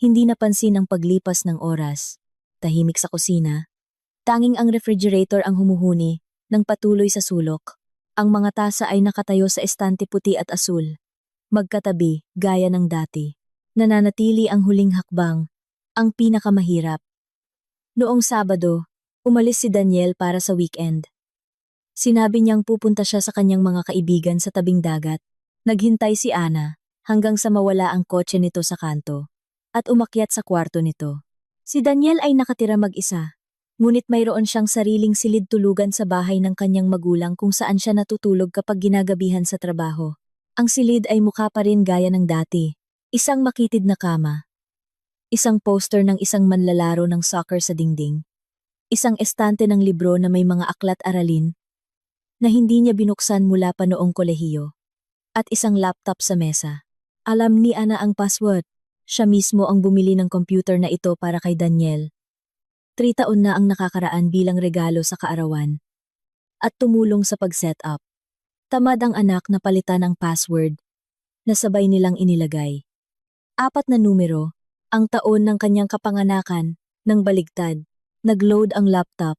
Hindi napansin ang paglipas ng oras. Tahimik sa kusina. Tanging ang refrigerator ang humuhuni ng patuloy sa sulok. Ang mga tasa ay nakatayo sa estante puti at asul. Magkatabi, gaya ng dati. Nananatili ang huling hakbang, ang pinakamahirap. Noong Sabado, umalis si Daniel para sa weekend. Sinabi niyang pupunta siya sa kanyang mga kaibigan sa tabing dagat. Naghintay si Ana hanggang sa mawala ang kotse nito sa kanto at umakyat sa kwarto nito. Si Daniel ay nakatira mag-isa, ngunit mayroon siyang sariling silid-tulugan sa bahay ng kanyang magulang kung saan siya natutulog kapag ginagabihan sa trabaho. Ang silid ay mukha pa rin gaya ng dati, isang makitid na kama, isang poster ng isang manlalaro ng soccer sa dingding, isang estante ng libro na may mga aklat-aralin na hindi niya binuksan mula pa noong kolehiyo, at isang laptop sa mesa. Alam ni Ana ang password. Siya mismo ang bumili ng computer na ito para kay Daniel. 3 taon na ang nakakaraan bilang regalo sa kaarawan at tumulong sa pag-setup. Tamad ang anak na palitan ang password na sabay nilang inilagay. 4 na numero, ang taon ng kanyang kapanganakan, nang baligtad. Nag-load ang laptop.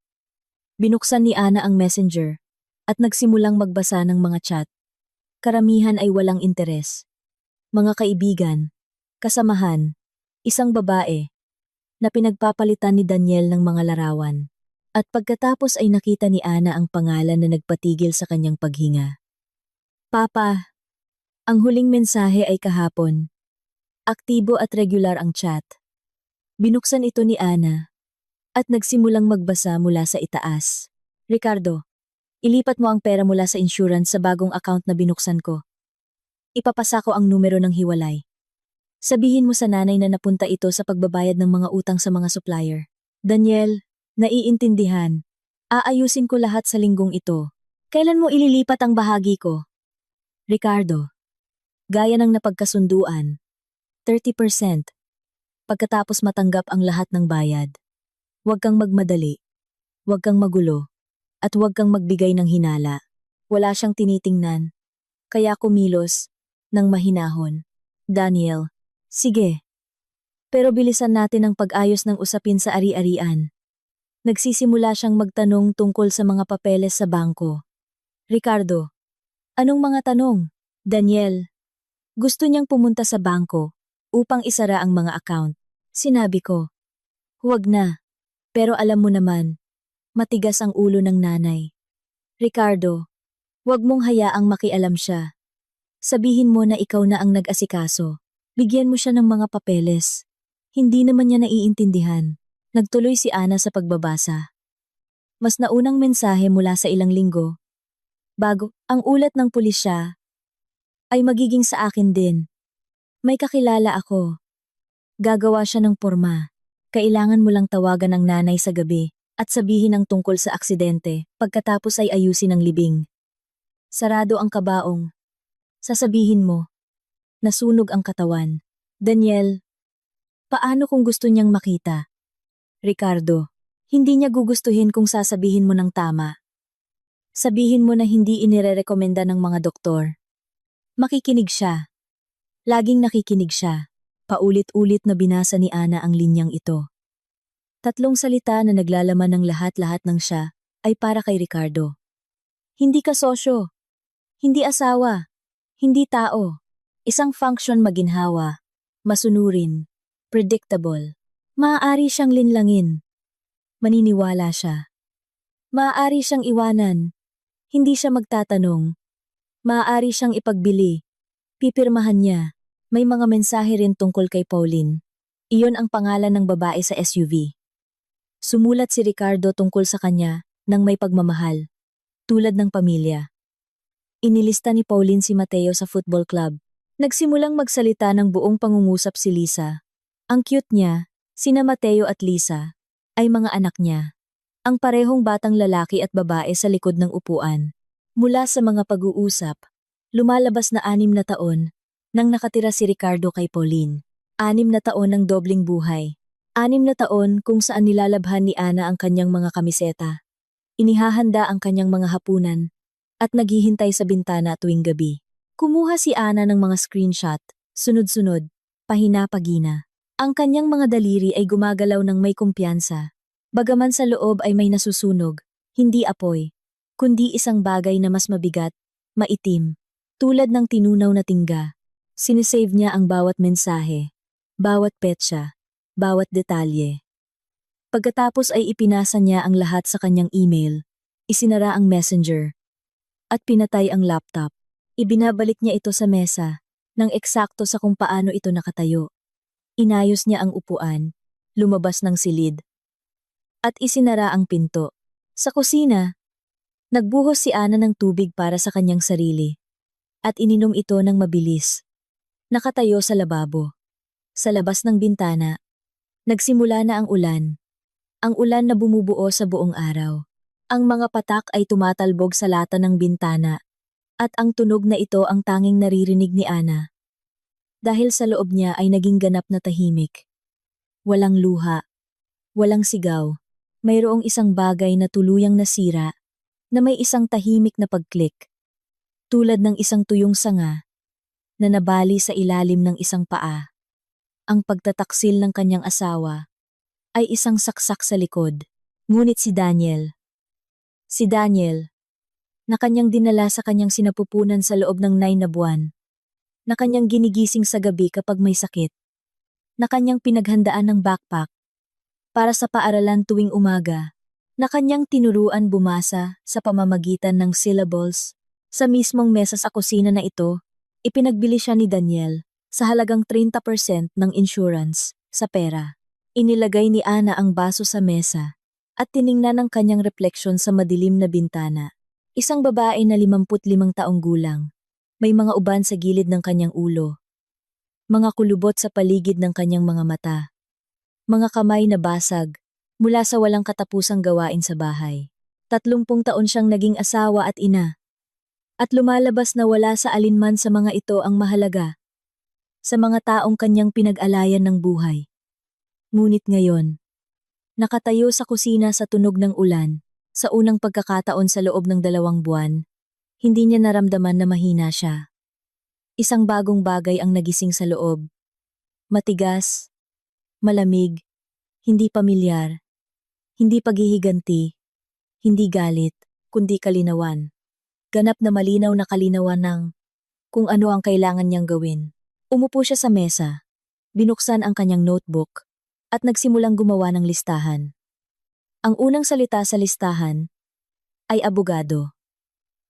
Binuksan ni Ana ang messenger at nagsimulang magbasa ng mga chat. Karamihan ay walang interes. Mga kaibigan, kasamahan, isang babae, na pinagpapalitan ni Daniel ng mga larawan. At pagkatapos ay nakita ni Ana ang pangalan na nagpatigil sa kanyang paghinga. Papa, ang huling mensahe ay kahapon. Aktibo at regular ang chat. Binuksan ito ni Ana at nagsimulang magbasa mula sa itaas. Ricardo, ilipat mo ang pera mula sa insurance sa bagong account na binuksan ko. Ipapasa ko ang numero ng hiwalay. Sabihin mo sa nanay na napunta ito sa pagbabayad ng mga utang sa mga supplier. Daniel, naiintindihan. Aayusin ko lahat sa linggong ito. Kailan mo ililipat ang bahagi ko? Ricardo, gaya ng napagkasunduan, 30%. Pagkatapos matanggap ang lahat ng bayad. Huwag kang magmadali. Huwag kang magulo. At huwag kang magbigay ng hinala. Wala siyang tinitingnan. Kaya kumilos ng mahinahon. Daniel, sige. Pero bilisan natin ang pag-ayos ng usapin sa ari-arian. Nagsisimula siyang magtanong tungkol sa mga papeles sa bangko. Ricardo, anong mga tanong? Daniel, gusto niyang pumunta sa bangko upang isara ang mga account. Sinabi ko, huwag na. Pero alam mo naman, matigas ang ulo ng nanay. Ricardo, huwag mong hayaang makialam siya. Sabihin mo na ikaw na ang nag-asikaso. Bigyan mo siya ng mga papeles. Hindi naman niya naiintindihan. Nagtuloy si Ana sa pagbabasa. Mas naunang mensahe mula sa ilang linggo. Bago, ang ulat ng pulisya ay magiging sa akin din. May kakilala ako. Gagawa siya ng porma. Kailangan mo lang tawagan ang nanay sa gabi at sabihin ang tungkol sa aksidente pagkatapos ay ayusin ang libing. Sarado ang kabaong. Sasabihin mo, nasunog ang katawan. Daniel, paano kung gusto niyang makita? Ricardo, hindi niya gugustuhin kung sasabihin mo ng tama. Sabihin mo na hindi inirerekomenda ng mga doktor. Makikinig siya. Laging nakikinig siya. Paulit-ulit na binasa ni Ana ang linyang ito. 3 salita na naglalaman ng lahat-lahat ng siya ay para kay Ricardo. Hindi ka sosyo. Hindi asawa. Hindi tao. Isang function maginhawa. Masunurin. Predictable. Maaari siyang linlangin. Maniniwala siya. Maaari siyang iwanan. Hindi siya magtatanong. Maaari siyang ipagbili. Pipirmahan niya. May mga mensahe rin tungkol kay Pauline. Iyon ang pangalan ng babae sa SUV. Sumulat si Ricardo tungkol sa kanya nang may pagmamahal, tulad ng pamilya. Inilista ni Pauline si Mateo sa football club. Nagsimulang magsalita ng buong pangungusap si Lisa. Ang cute niya, sina Mateo at Lisa, ay mga anak niya. Ang parehong batang lalaki at babae sa likod ng upuan. Mula sa mga pag-uusap, lumalabas na 6 na taon nang nakatira si Ricardo kay Pauline. 6 na taon ng dobling buhay. 6 na taon kung saan nilalabhan ni Ana ang kanyang mga kamiseta. Inihahanda ang kanyang mga hapunan at naghihintay sa bintana tuwing gabi. Kumuha si Ana ng mga screenshot, sunod-sunod, pahina-pagina. Ang kanyang mga daliri ay gumagalaw ng may kumpiyansa. Bagaman sa loob ay may nasusunog, hindi apoy, kundi isang bagay na mas mabigat, maitim, tulad ng tinunaw na tingga. Sinisave niya ang bawat mensahe, bawat petsa, bawat detalye. Pagkatapos ay ipinasa niya ang lahat sa kanyang email, isinara ang messenger, at pinatay ang laptop. Ibinabalik niya ito sa mesa, nang eksakto sa kung paano ito nakatayo. Inayos niya ang upuan, lumabas ng silid, at isinara ang pinto. Sa kusina, nagbuhos si Ana ng tubig para sa kanyang sarili, at ininom ito ng mabilis. Nakatayo sa lababo. Sa labas ng bintana, nagsimula na ang ulan. Ang ulan na bumubuo sa buong araw. Ang mga patak ay tumatalbog sa lata ng bintana, at ang tunog na ito ang tanging naririnig ni Ana. Dahil sa loob niya ay naging ganap na tahimik. Walang luha, walang sigaw. Mayroong isang bagay na tuluyang nasira, na may isang tahimik na pagklik. Tulad ng isang tuyong sanga, na nabali sa ilalim ng isang paa. Ang pagtataksil ng kanyang asawa ay isang saksak sa likod. Ngunit si Daniel, na kanyang dinala sa kanyang sinapupunan sa loob ng 9 na buwan, na kanyang ginigising sa gabi kapag may sakit, na kanyang pinaghandaan ng backpack para sa paaralan tuwing umaga, na kanyang tinuruan bumasa sa pamamagitan ng syllables. Sa mismong mesa sa kusina na ito, ipinagbili siya ni Daniel sa halagang 30% ng insurance sa pera. Inilagay ni Ana ang baso sa mesa at tiningnan ang kanyang refleksyon sa madilim na bintana. Isang babae na 55 taong gulang. May mga uban sa gilid ng kanyang ulo. Mga kulubot sa paligid ng kanyang mga mata. Mga kamay na basag, mula sa walang katapusang gawain sa bahay. 30 taon siyang naging asawa at ina. At lumalabas na wala sa alinman sa mga ito ang mahalaga. Sa mga taong kanyang pinag-alayan ng buhay. Ngunit ngayon, nakatayo sa kusina sa tunog ng ulan, sa unang pagkakataon sa loob ng 2 buwan, hindi niya naramdaman na mahina siya. Isang bagong bagay ang nagising sa loob. Matigas, malamig, hindi pamilyar, hindi paghihiganti, hindi galit, kundi kalinawan. Ganap na malinaw na kalinawan ng kung ano ang kailangan niyang gawin. Umupo siya sa mesa, binuksan ang kanyang notebook, at nagsimulang gumawa ng listahan. Ang unang salita sa listahan ay abogado.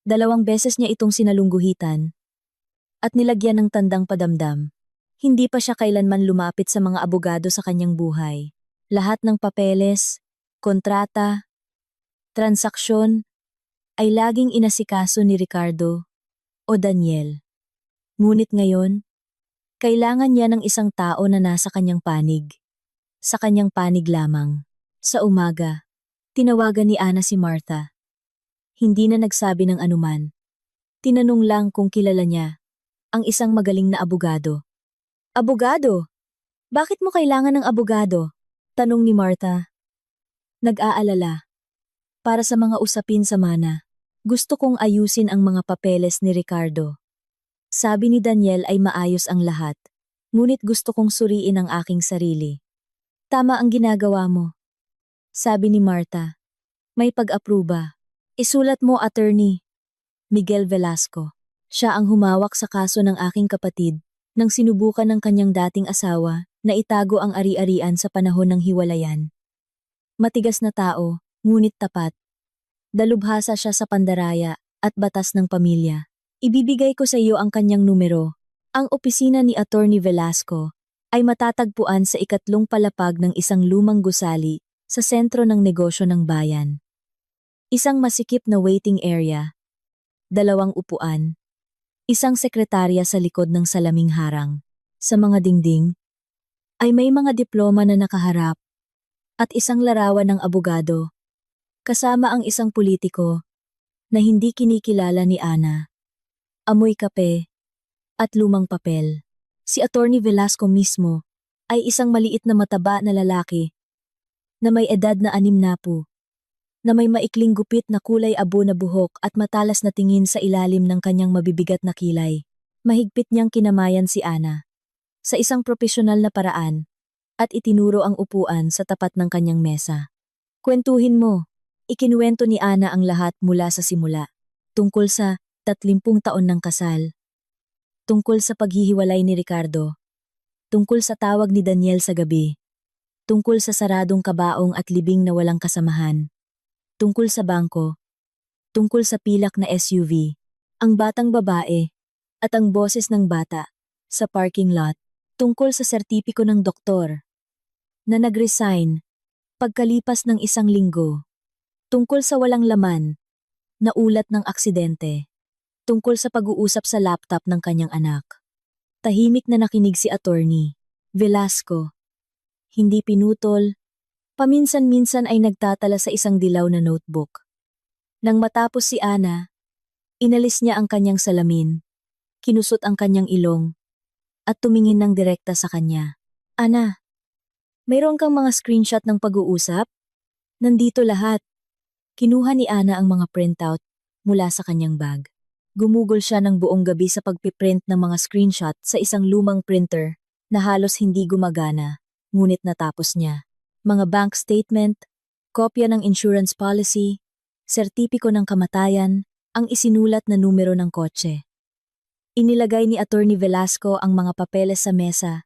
2 beses niya itong sinalungguhitan at nilagyan ng tandang padamdam. Hindi pa siya kailanman lumapit sa mga abogado sa kanyang buhay. Lahat ng papeles, kontrata, transaksyon ay laging inasikaso ni Ricardo o Daniel. Ngunit ngayon, kailangan niya ng isang tao na nasa kanyang panig. Sa kanyang panig lamang. Sa umaga, tinawagan ni Ana si Martha. Hindi na nagsabi ng anuman. Tinanong lang kung kilala niya ang isang magaling na abogado. Abogado? Bakit mo kailangan ng abogado? Tanong ni Martha. Nag-aalala. Para sa mga usapin sa mana, gusto kong ayusin ang mga papeles ni Ricardo. Sabi ni Daniel ay maayos ang lahat, ngunit gusto kong suriin ang aking sarili. Tama ang ginagawa mo. Sabi ni Martha. May pag-apruba. Isulat mo, Attorney Miguel Velasco. Siya ang humawak sa kaso ng aking kapatid nang sinubukan ng kanyang dating asawa na itago ang ari-arian sa panahon ng hiwalayan. Matigas na tao, ngunit tapat. Dalubhasa siya sa pandaraya at batas ng pamilya. Ibibigay ko sa iyo ang kanyang numero. Ang opisina ni Attorney Velasco ay matatagpuan sa 3 palapag ng isang lumang gusali sa sentro ng negosyo ng bayan. Isang masikip na waiting area, 2 upuan, isang sekretarya sa likod ng salaming harang. Sa mga dingding, ay may mga diploma na nakaharap at isang larawan ng abogado, kasama ang isang politiko na hindi kinikilala ni Ana. Amoy kape at lumang papel. Si Attorney Velasco mismo ay isang maliit na mataba na lalaki na may edad na 60, na may maikling gupit na kulay abo na buhok at matalas na tingin sa ilalim ng kanyang mabibigat na kilay. Mahigpit niyang kinamayan si Ana sa isang propesyonal na paraan at itinuro ang upuan sa tapat ng kanyang mesa. Kwentuhin mo. Ikinuwento ni Ana ang lahat mula sa simula. Tungkol sa 30 taon ng kasal. Tungkol sa paghihiwalay ni Ricardo. Tungkol sa tawag ni Daniel sa gabi. Tungkol sa saradong kabaong at libing na walang kasamahan. Tungkol sa bangko. Tungkol sa pilak na SUV. Ang batang babae. At ang boses ng bata. Sa parking lot. Tungkol sa sertipiko ng doktor. Na nag-resign. Pagkalipas ng 1 linggo. Tungkol sa walang laman. Na ulat ng aksidente. Tungkol sa pag-uusap sa laptop ng kanyang anak. Tahimik na nakinig si Attorney Velasco. Hindi pinutol, paminsan-minsan ay nagtatala sa isang dilaw na notebook. Nang matapos si Ana, inalis niya ang kanyang salamin, kinusot ang kanyang ilong, at tumingin ng direkta sa kanya. Ana, mayroon kang mga screenshot ng pag-uusap? Nandito lahat. Kinuha ni Ana ang mga printout mula sa kanyang bag. Gumugol siya ng buong gabi sa pagpiprint ng mga screenshot sa isang lumang printer na halos hindi gumagana, ngunit natapos niya. Mga bank statement, kopya ng insurance policy, sertipiko ng kamatayan, ang isinulat na numero ng kotse. Inilagay ni Attorney Velasco ang mga papeles sa mesa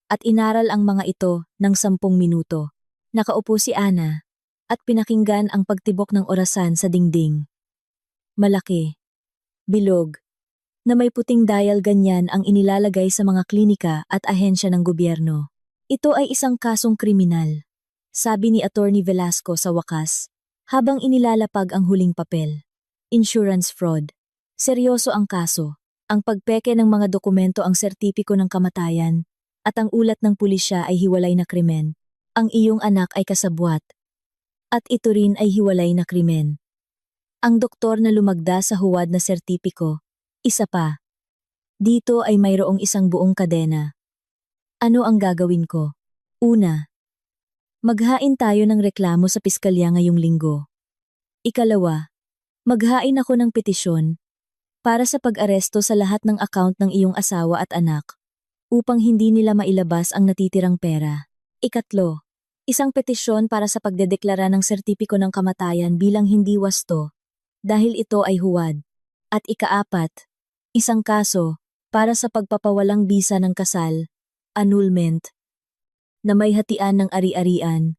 at inaral ang mga ito ng 10 minuto. Nakaupo si Ana at pinakinggan ang pagtibok ng orasan sa dingding. Malaki. Bilog, na may puting dial ganyan ang inilalagay sa mga klinika at ahensya ng gobyerno. Ito ay isang kasong kriminal. sabi ni Attorney Velasco sa wakas, habang inilalapag ang huling papel. Insurance fraud. Seryoso ang kaso. Ang pagpeke ng mga dokumento ang sertipiko ng kamatayan, at ang ulat ng pulisya ay hiwalay na krimen. Ang iyong anak ay kasabwat. At ito rin ay hiwalay na krimen. Ang doktor na lumagda sa huwad na sertipiko, isa pa. Dito ay mayroong isang buong kadena. Ano ang gagawin ko? Una, maghain tayo ng reklamo sa piskalya ngayong linggo. Ikalawa, maghain ako ng petisyon para sa pag-aresto sa lahat ng account ng iyong asawa at anak upang hindi nila mailabas ang natitirang pera. Ikatlo, isang petisyon para sa pagdedeklara ng sertipiko ng kamatayan bilang hindi wasto dahil ito ay huwad. At ikaapat, isang kaso para sa pagpapawalang bisa ng kasal, annulment, na may hatian ng ari-arian,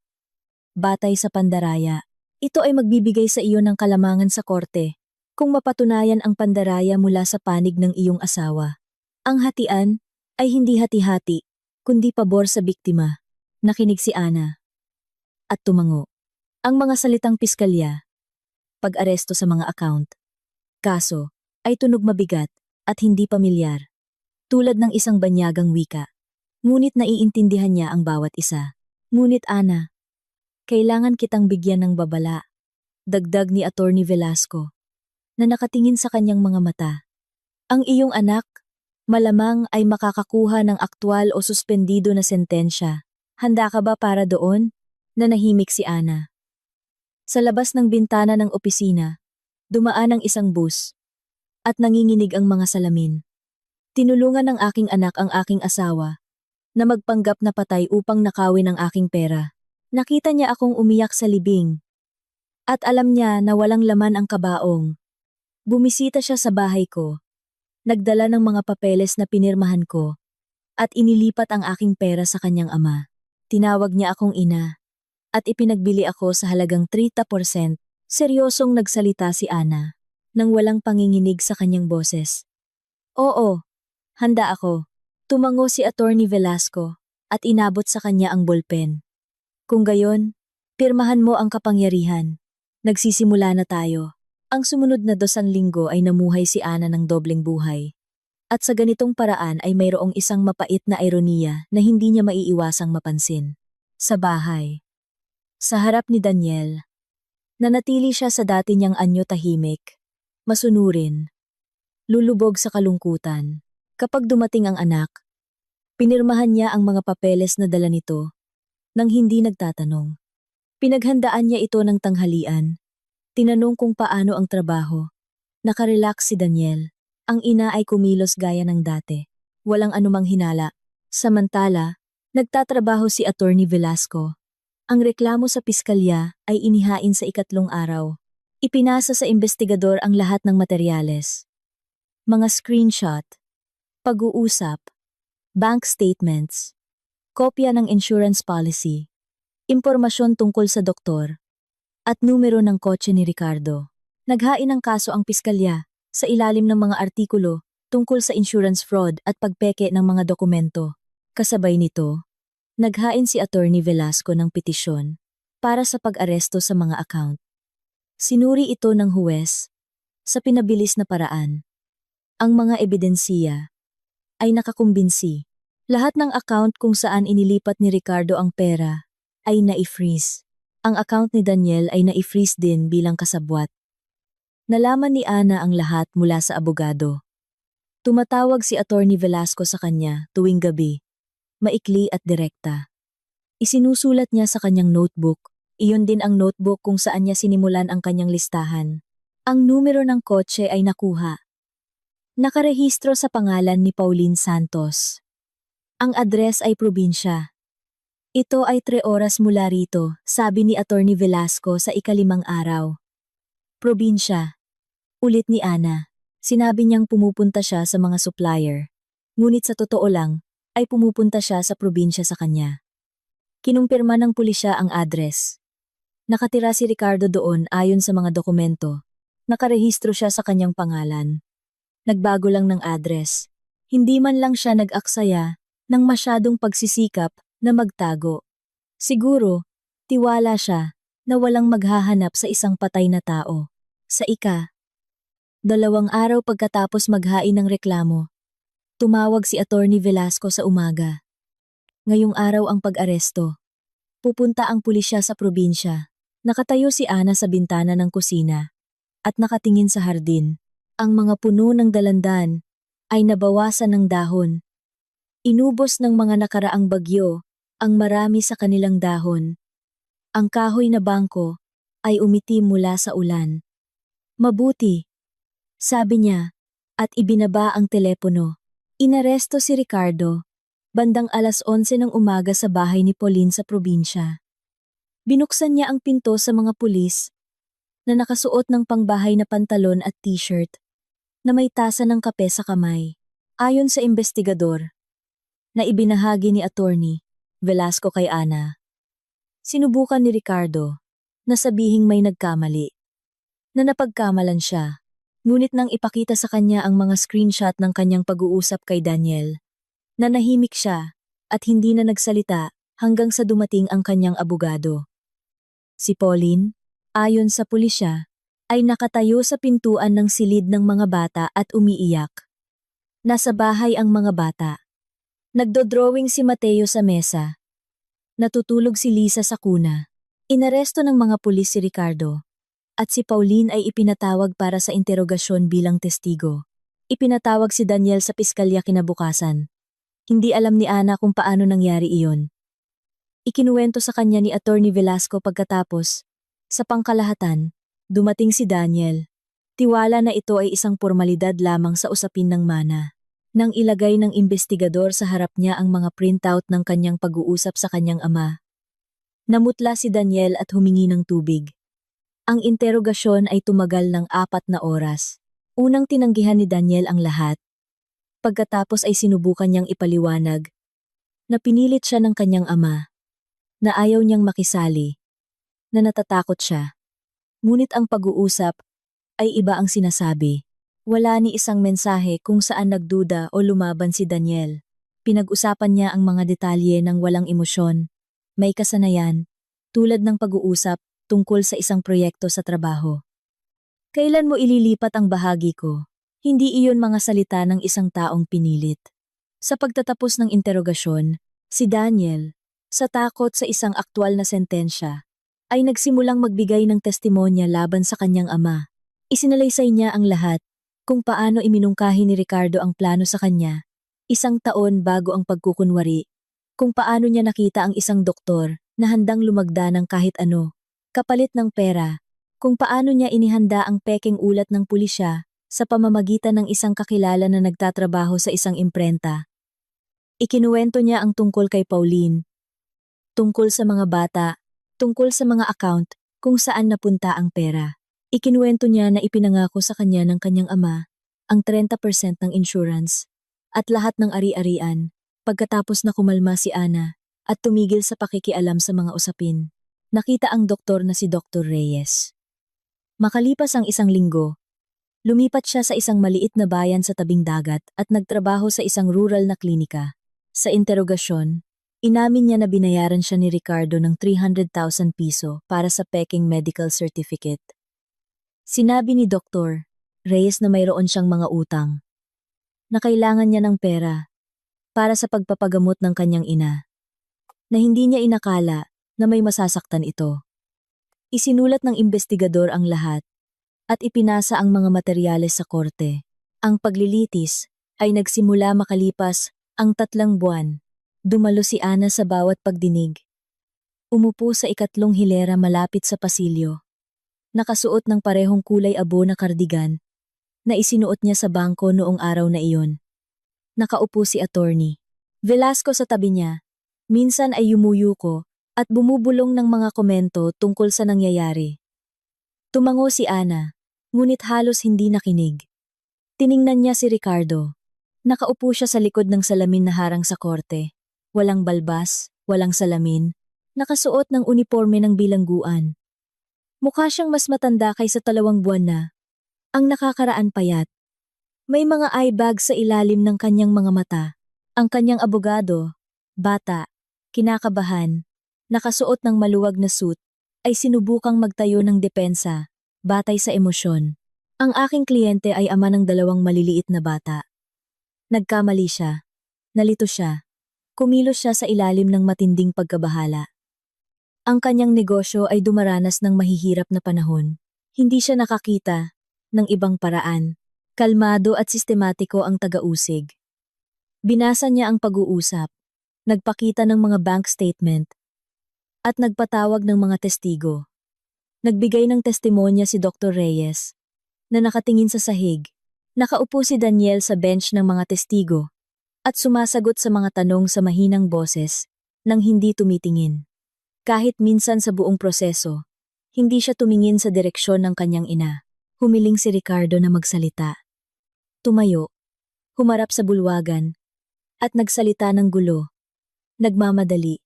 batay sa pandaraya. Ito ay magbibigay sa iyo ng kalamangan sa korte kung mapatunayan ang pandaraya mula sa panig ng iyong asawa. Ang hatian ay hindi hati-hati, kundi pabor sa biktima. Nakinig si Ana. At tumango. Ang mga salitang piskalya, pag-aresto sa mga account, kaso, ay tunog mabigat at hindi pamilyar. Tulad ng isang banyagang wika. Ngunit naiintindihan niya ang bawat isa. Ngunit Ana, kailangan kitang bigyan ng babala. Dagdag ni Attorney Velasco, na nakatingin sa kanyang mga mata. Ang iyong anak, malamang ay makakakuha ng aktwal o suspendido na sentensya. Handa ka ba para doon? Nanahimik si Ana. Sa labas ng bintana ng opisina, dumaan ang isang bus at nanginginig ang mga salamin. Tinulungan ng aking anak ang aking asawa na magpanggap na patay upang nakawin ang aking pera. Nakita niya akong umiyak sa libing. At alam niya na walang laman ang kabaong. Bumisita siya sa bahay ko. Nagdala ng mga papeles na pinirmahan ko. At inilipat ang aking pera sa kanyang ama. Tinawag niya akong ina. At ipinagbili ako sa halagang 30%. Seryosong nagsalita si Ana, nang walang panginginig sa kanyang boses. Oo, handa ako. Tumango si Attorney Velasco at inabot sa kanya ang bolpen. Kung gayon, pirmahan mo ang kapangyarihan. Nagsisimula na tayo. Ang sumunod na 2 linggo ay namuhay si Ana ng dobleng buhay. At sa ganitong paraan ay mayroong isang mapait na ironiya na hindi niya maiiwasang mapansin. Sa bahay. Sa harap ni Daniel, nanatili siya sa dati niyang anyo tahimik, masunurin, lulubog sa kalungkutan. Kapag dumating ang anak, pinirmahan niya ang mga papeles na dala nito nang hindi nagtatanong. Pinaghandaan niya ito ng tanghalian. Tinanong kung paano ang trabaho. Nakarelax si Daniel. Ang ina ay kumilos gaya ng dati. Walang anumang hinala. Samantala, nagtatrabaho si Attorney Velasco. Ang reklamo sa piskalya ay inihain sa 3 araw. Ipinasa sa investigador ang lahat ng materyales. Mga screenshot, pag-uusap, bank statements, kopya ng insurance policy, impormasyon tungkol sa doktor, at numero ng kotse ni Ricardo. Naghain ng kaso ang piskalya sa ilalim ng mga artikulo tungkol sa insurance fraud at pagpeke ng mga dokumento. Kasabay nito, naghain si Attorney Velasco ng petisyon para sa pag-aresto sa mga account. Sinuri ito ng huwes sa pinabilis na paraan. Ang mga ebidensiya ay nakakumbinsi. Lahat ng account kung saan inilipat ni Ricardo ang pera ay na-freeze. Ang account ni Daniel ay na-freeze din bilang kasabwat. Nalaman ni Ana ang lahat mula sa abogado. Tumatawag si Attorney Velasco sa kanya tuwing gabi, maikli at direkta. Isinusulat niya sa kanyang notebook, iyon din ang notebook kung saan niya sinimulan ang kanyang listahan. Ang numero ng kotse ay nakuha. Nakarehistro sa pangalan ni Pauline Santos. Ang address ay probinsya. Ito ay 3 oras mula rito, sabi ni Attorney Velasco sa 5th araw. Probinsya. Ulit ni Ana. Sinabi niyang pumupunta siya sa mga supplier. Ngunit sa totoo lang, ay pumupunta siya sa probinsya sa kanya. Kinumpirma ng pulisya ang address. Nakatira si Ricardo doon ayon sa mga dokumento. Nakarehistro siya sa kanyang pangalan. Nagbago lang ng address. Hindi man lang siya nag-aksaya ng masyadong pagsisikap na magtago. Siguro, Tiwala siya na walang maghahanap sa isang patay na tao. Sa 2 araw pagkatapos maghain ng reklamo, tumawag si Attorney Velasco sa umaga. Ngayong araw ang pag-aresto. Pupunta ang pulisya sa probinsya. Nakatayo si Ana sa bintana ng kusina at nakatingin sa hardin. Ang mga puno ng dalandan ay nabawasan ng dahon. Inubos ng mga nakaraang bagyo ang marami sa kanilang dahon. Ang kahoy na bangko ay umitim mula sa ulan. Mabuti, sabi niya, at ibinaba ang telepono. Inaresto si Ricardo, bandang 11:00 ng umaga sa bahay ni Pauline sa probinsya. Binuksan niya ang pinto sa mga pulis na nakasuot ng pangbahay na pantalon at t-shirt na may tasa ng kape sa kamay. Ayon sa investigador na ibinahagi ni Attorney Velasco kay Ana, sinubukan ni Ricardo na sabihing may nagkamali, na napagkamalan siya, ngunit nang ipakita sa kanya ang mga screenshot ng kanyang pag-uusap kay Daniel, nanahimik siya at hindi na nagsalita hanggang sa dumating ang kanyang abogado. Si Pauline, ayon sa pulisya, ay nakatayo sa pintuan ng silid ng mga bata at umiiyak. Nasa bahay ang mga bata. Nagdodrawing si Mateo sa mesa. Natutulog si Lisa sa kuna. Inaresto ng mga pulis si Ricardo. At si Pauline ay ipinatawag para sa interogasyon bilang testigo. Ipinatawag si Daniel sa piskalya kinabukasan. Hindi alam ni Ana kung paano nangyari iyon. Ikinuwento sa kanya ni Attorney Velasco pagkatapos. Sa pangkalahatan, dumating si Daniel. Tiwala na ito ay isang formalidad lamang sa usapin ng mana. Nang ilagay ng investigador sa harap niya ang mga printout ng kanyang pag-uusap sa kanyang ama, namutla si Daniel at humingi ng tubig. Ang interogasyon ay tumagal ng 4 na oras. Unang tinanggihan ni Daniel ang lahat. Pagkatapos ay sinubukan niyang ipaliwanag na pinilit siya ng kanyang ama, na ayaw niyang makisali, na natatakot siya. Ngunit ang pag-uusap ay iba ang sinasabi. Wala ni isang mensahe kung saan nagduda o lumaban si Daniel. Pinag-usapan niya ang mga detalye ng walang emosyon. May kasanayan, tulad ng pag-uusap tungkol sa isang proyekto sa trabaho. Kailan mo ililipat ang bahagi ko? Hindi iyon mga salita ng isang taong pinilit. Sa pagtatapos ng interogasyon, si Daniel, sa takot sa isang aktwal na sentensya, ay nagsimulang magbigay ng testimonya laban sa kanyang ama. Isinalaysay niya ang lahat, kung paano iminungkahi ni Ricardo ang plano sa kanya, 1 taon bago ang pagkukunwari, kung paano niya nakita ang isang doktor na handang lumagda ng kahit ano, kapalit ng pera, kung paano niya inihanda ang pekeng ulat ng pulisya sa pamamagitan ng isang kakilala na nagtatrabaho sa isang imprenta. Ikinuwento niya ang tungkol kay Pauline, tungkol sa mga bata, tungkol sa mga account kung saan napunta ang pera. Ikinuwento niya na ipinangako sa kanya ng kanyang ama ang 30% ng insurance at lahat ng ari-arian pagkatapos na kumalma si Ana at tumigil sa pakikialam sa mga usapin. Nakita ang doktor na si Dr. Reyes. Makalipas ang 1 linggo, lumipat siya sa isang maliit na bayan sa tabing dagat at nagtrabaho sa isang rural na klinika. Sa interogasyon, inamin niya na binayaran siya ni Ricardo ng 300,000 piso para sa peking medical certificate. Sinabi ni Dr. Reyes na mayroon siyang mga utang, na kailangan niya ng pera para sa pagpapagamot ng kanyang ina, na hindi niya inakala na may masasaktan ito. Isinulat ng investigador ang lahat at ipinasa ang mga materyales sa korte. Ang paglilitis ay nagsimula makalipas ang 3 buwan. Dumalo si Ana sa bawat pagdinig. Umupo sa 2 hilera malapit sa pasilyo. Nakasuot ng parehong kulay abo na kardigan na isinuot niya sa bangko noong araw na iyon. Nakaupo si Attorney Velasco sa tabi niya. Minsan ay yumuyuko at bumubulong ng mga komento tungkol sa nangyayari. Tumango si Ana, ngunit halos hindi nakinig. Tiningnan niya si Ricardo. Nakaupo siya sa likod ng salamin na harang sa korte. Walang balbas, walang salamin, nakasuot ng uniforme ng bilangguan. Mukha siyang mas matanda kaysa 2 buwan na. Ang nakakaraan payat. May mga eye bags sa ilalim ng kanyang mga mata. Ang kanyang abogado, bata, kinakabahan, nakasuot ng maluwag na suit, ay sinubukang magtayo ng depensa, batay sa emosyon. Ang aking kliyente ay ama ng 2 maliliit na bata. Nagkamali siya. Nalito siya. Kumilos siya sa ilalim ng matinding pagkabahala. Ang kanyang negosyo ay dumaranas ng mahihirap na panahon. Hindi siya nakakita ng ibang paraan. Kalmado at sistematiko ang taga-usig. Binasa niya ang pag-uusap, nagpakita ng mga bank statement, at nagpatawag ng mga testigo. Nagbigay ng testimonya si Dr. Reyes, na nakatingin sa sahig. Nakaupo si Daniel sa bench ng mga testigo, at sumasagot sa mga tanong sa mahinang boses, nang hindi tumitingin. Kahit minsan sa buong proseso, hindi siya tumingin sa direksyon ng kanyang ina. Humiling si Ricardo na magsalita. Tumayo, humarap sa bulwagan, at nagsalita ng gulo. Nagmamadali.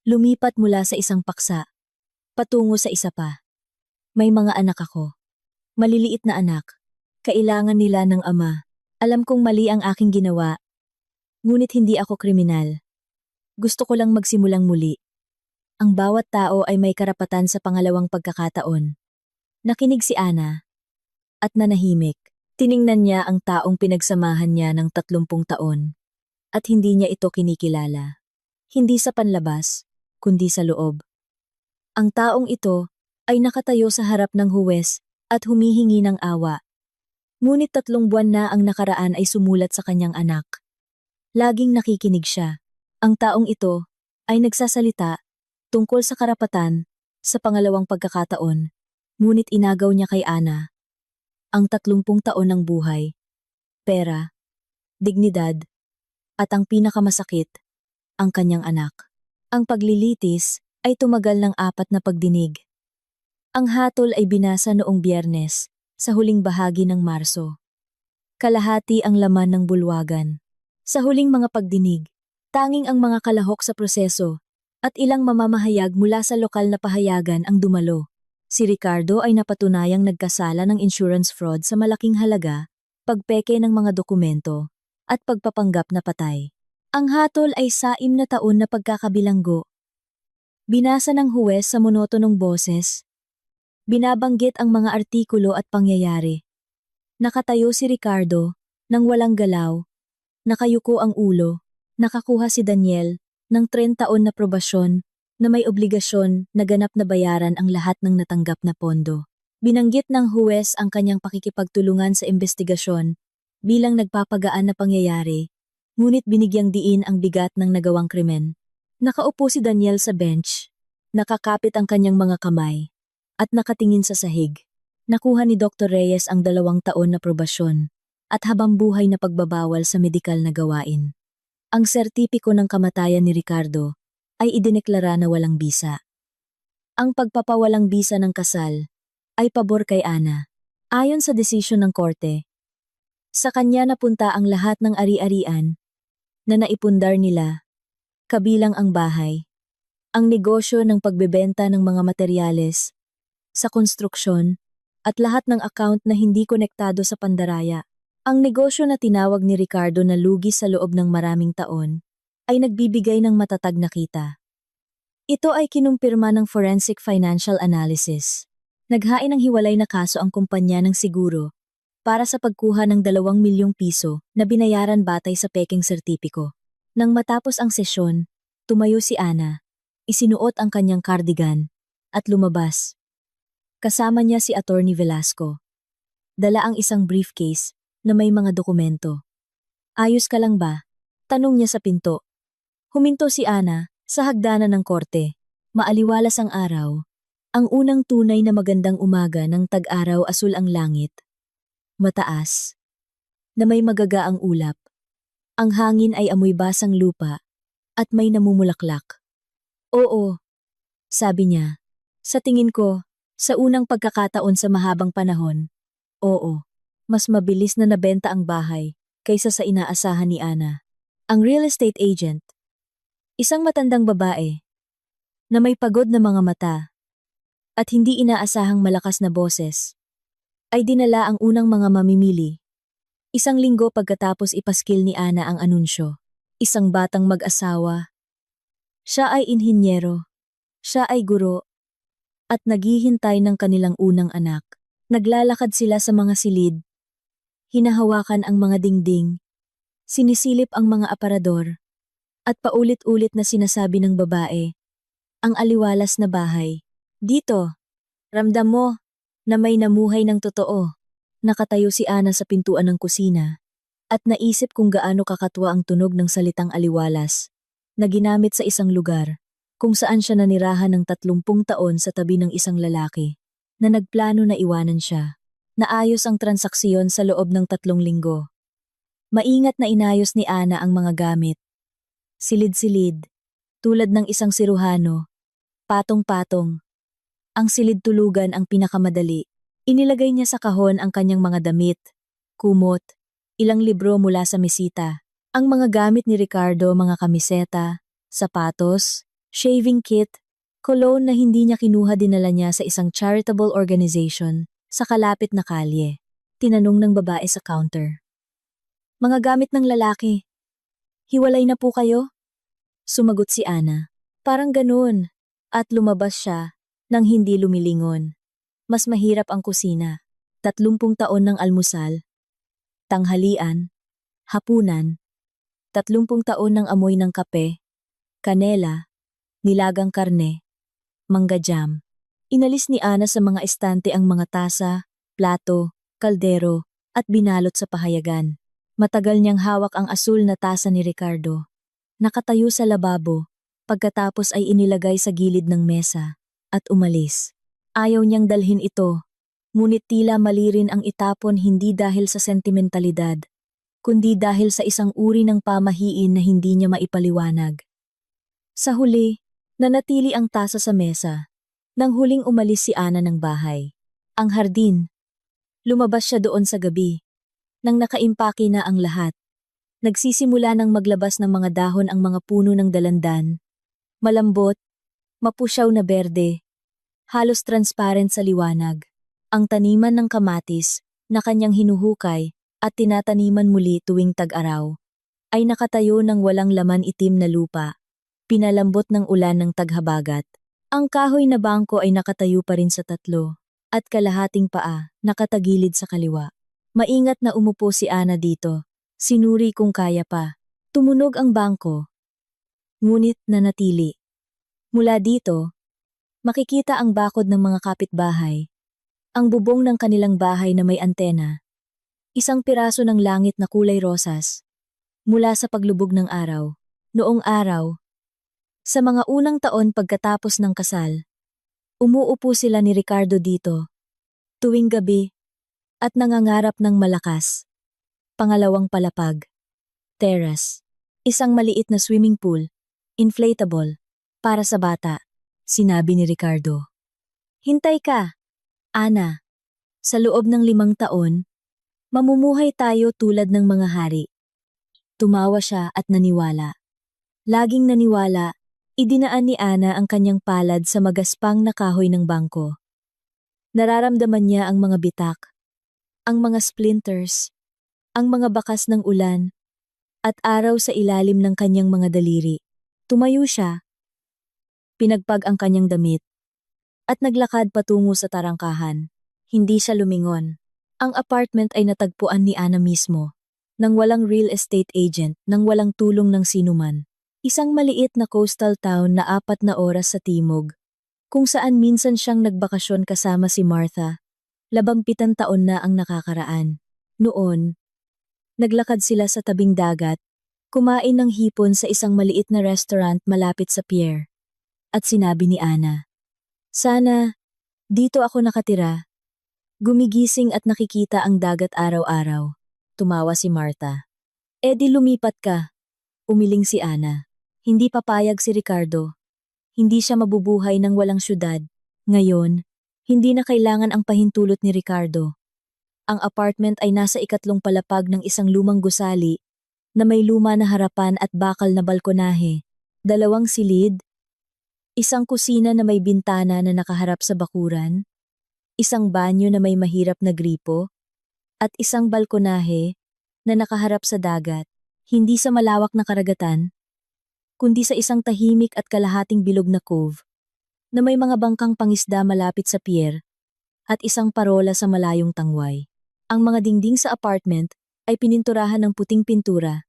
Lumipat mula sa isang paksa, patungo sa isa pa. May mga anak ako. Maliliit na anak. Kailangan nila ng ama. Alam kong mali ang aking ginawa. Ngunit hindi ako kriminal. Gusto ko lang magsimulang muli. Ang bawat tao ay may karapatan sa pangalawang pagkakataon. Nakinig si Ana. At nanahimik. Tiningnan niya ang taong pinagsamahan niya ng 30 taon. At hindi niya ito kinikilala. Hindi sa panlabas, kundi sa loob. Ang taong ito ay nakatayo sa harap ng huwes at humihingi ng awa. Ngunit 3 buwan na ang nakaraan ay sumulat sa kanyang anak. Laging nakikinig siya. Ang taong ito ay nagsasalita tungkol sa karapatan sa pangalawang pagkakataon. Ngunit inagaw niya kay Ana ang 30 taon ng buhay, pera, dignidad, at ang pinakamasakit, ang kanyang anak. Ang paglilitis ay tumagal ng 4 na pagdinig. Ang hatol ay binasa noong Biyernes, sa huling bahagi ng Marso. Kalahati ang laman ng bulwagan. Sa huling mga pagdinig, tanging ang mga kalahok sa proseso at ilang mamamahayag mula sa lokal na pahayagan ang dumalo. Si Ricardo ay napatunayang nagkasala ng insurance fraud sa malaking halaga, pagpeke ng mga dokumento, at pagpapanggap na patay. Ang hatol ay 6 na taon na pagkakabilanggo. Binasa ng huwes sa monotonong boses. Binabanggit ang mga artikulo at pangyayari. Nakatayo si Ricardo, nang walang galaw. Nakayuko ang ulo. Nakakuha si Daniel, ng 30 taon na probasyon, na may obligasyon na ganap na bayaran ang lahat ng natanggap na pondo. Binanggit ng huwes ang kanyang pakikipagtulungan sa investigasyon bilang nagpapagaan na pangyayari, ngunit binigyang diin ang bigat ng nagawang krimen. Nakaupo si Daniel sa bench, nakakapit ang kanyang mga kamay, at nakatingin sa sahig. Nakuha ni Dr. Reyes ang 2 taon na probasyon at habambuhay na pagbabawal sa medikal na gawain. Ang sertipiko ng kamatayan ni Ricardo ay idineklara na walang bisa. Ang pagpapawalang bisa ng kasal ay pabor kay Ana. Ayon sa desisyon ng korte, sa kanya napunta ang lahat ng ari-arian na naipundar nila, kabilang ang bahay, ang negosyo ng pagbebenta ng mga materyales, sa konstruksyon, at lahat ng account na hindi konektado sa pandaraya. Ang negosyo na tinawag ni Ricardo na lugi sa loob ng maraming taon ay nagbibigay ng matatag na kita. Ito ay kinumpirma ng Forensic Financial Analysis. Naghain ng hiwalay na kaso ang kumpanya ng siguro para sa pagkuha ng 2 milyong piso na binayaran batay sa peking sertipiko. Nang matapos ang sesyon, tumayo si Ana, isinuot ang kanyang cardigan, at lumabas. Kasama niya si Attorney Velasco. Dala ang isang briefcase na may mga dokumento. Ayos ka lang ba? Tanong niya sa pinto. Huminto si Ana sa hagdanan ng korte. Maaliwalas ang araw. Ang unang tunay na magandang umaga ng tag-araw asul ang langit. Mataas. Na may magagaang ulap. Ang hangin ay amoy basang lupa. At may namumulaklak. Oo. Sabi niya. Sa tingin ko, sa unang pagkakataon sa mahabang panahon. Oo. Mas mabilis na nabenta ang bahay kaysa sa inaasahan ni Ana. Ang real estate agent. Isang matandang babae na may pagod na mga mata at hindi inaasahang malakas na boses ay dinala ang unang mga mamimili. 1 linggo pagkatapos ipaskil ni Ana ang anunsyo. Isang batang mag-asawa. Siya ay inhinyero Siya ay guro at naghihintay ng kanilang unang anak. Naglalakad sila sa mga silid, hinahawakan ang mga dingding, sinisilip ang mga aparador, at paulit-ulit na sinasabi ng babae, ang aliwalas na bahay. Dito, ramdam mo na may namuhay ng totoo. Nakatayo si Ana sa pintuan ng kusina at naisip kung gaano kakatwa ang tunog ng salitang aliwalas na ginamit sa isang lugar kung saan siya nanirahan ng 30 taon sa tabi ng isang lalaki na nagplano na iwanan siya. Naayos ang transaksyon sa loob ng 3 linggo. Maingat na inayos ni Ana ang mga gamit. Silid-silid, tulad ng isang siruhano, patong-patong. Ang silid tulugan ang pinakamadali. Inilagay niya sa kahon ang kanyang mga damit, kumot, ilang libro mula sa mesita. Ang mga gamit ni Ricardo, mga kamiseta, sapatos, shaving kit, cologne na hindi niya kinuha dinala niya sa isang charitable organization sa kalapit na kalye. Tinanong ng babae sa counter. Mga gamit ng lalaki. Hiwalay na po kayo? Sumagot si Ana. Parang ganun. At lumabas siya nang hindi lumilingon. Mas mahirap ang kusina. 30 taon ng almusal, tanghalian, hapunan, 30 taon ng amoy ng kape, kanela, nilagang karne, mangga jam. Inalis ni Ana sa mga estante ang mga tasa, plato, kaldero, at binalot sa pahayagan. Matagal niyang hawak ang asul na tasa ni Ricardo. Nakatayo sa lababo, pagkatapos ay inilagay sa gilid ng mesa, at umalis. Ayaw niyang dalhin ito, ngunit tila mali rin ang itapon hindi dahil sa sentimentalidad, kundi dahil sa isang uri ng pamahiin na hindi niya maipaliwanag. Sa huli, nanatili ang tasa sa mesa. Nang huling umalis si Ana ng bahay. Ang hardin. Lumabas siya doon sa gabi. Nang nakaimpake na ang lahat. Nagsisimula ng maglabas ng mga dahon ang mga puno ng dalandan. Malambot, mapusyaw na berde, halos transparent sa liwanag. Ang taniman ng kamatis na kanyang hinuhukay at tinataniman muli tuwing tag-araw ay nakatayo ng walang laman itim na lupa, pinalambot ng ulan ng taghabagat. Ang kahoy na bangko ay nakatayo pa rin sa 3 at kalahating paa nakatagilid sa kaliwa. Maingat na umupo si Ana dito, sinuri kung kaya pa. Tumunog ang bangko, ngunit nanatili. Mula dito, makikita ang bakod ng mga kapitbahay, ang bubong ng kanilang bahay na may antena, isang piraso ng langit na kulay rosas, mula sa paglubog ng araw. Noong araw, sa mga unang taon pagkatapos ng kasal, umuupo sila ni Ricardo dito, tuwing gabi, at nangangarap ng malakas. Pangalawang palapag, terrace, isang maliit na swimming pool, inflatable, para sa bata, sinabi ni Ricardo. Hintay ka, Ana. Sa loob ng 5 taon, mamumuhay tayo tulad ng mga hari. Tumawa siya at naniwala. Laging naniwala. Idinaan ni Ana ang kanyang palad sa magaspang na kahoy ng bangko. Nararamdaman niya ang mga bitak, ang mga splinters, ang mga bakas ng ulan, at araw sa ilalim ng kanyang mga daliri. Tumayo siya, pinagpag ang kanyang damit, at naglakad patungo sa tarangkahan. Hindi siya lumingon. Ang apartment ay natagpuan ni Ana mismo, nang walang real estate agent, nang walang tulong ng sinuman. Isang maliit na coastal town na 4 na oras sa timog, kung saan minsan siyang nagbakasyon kasama si Martha. 17 taon na ang nakakaraan. Noon, naglakad sila sa tabing dagat, kumain ng hipon sa isang maliit na restaurant malapit sa pier. At sinabi ni Ana, sana, dito ako nakatira. Gumigising at nakikita ang dagat araw-araw. Tumawa si Martha. Eh di lumipat ka. Umiling si Ana. Hindi papayag si Ricardo. Hindi siya mabubuhay ng walang syudad. Ngayon, hindi na kailangan ang pahintulot ni Ricardo. Ang apartment ay nasa 3 palapag ng isang lumang gusali na may luma na harapan at bakal na balkonahe, 2 silid, isang kusina na may bintana na nakaharap sa bakuran, isang banyo na may mahirap na gripo, at isang balkonahe na nakaharap sa dagat, hindi sa malawak na karagatan, kundi sa isang tahimik at kalahating bilog na cove. na may mga bangkang pangisda malapit sa pier at isang parola sa malayong tangway. Ang mga dingding sa apartment ay pininturahan ng puting pintura.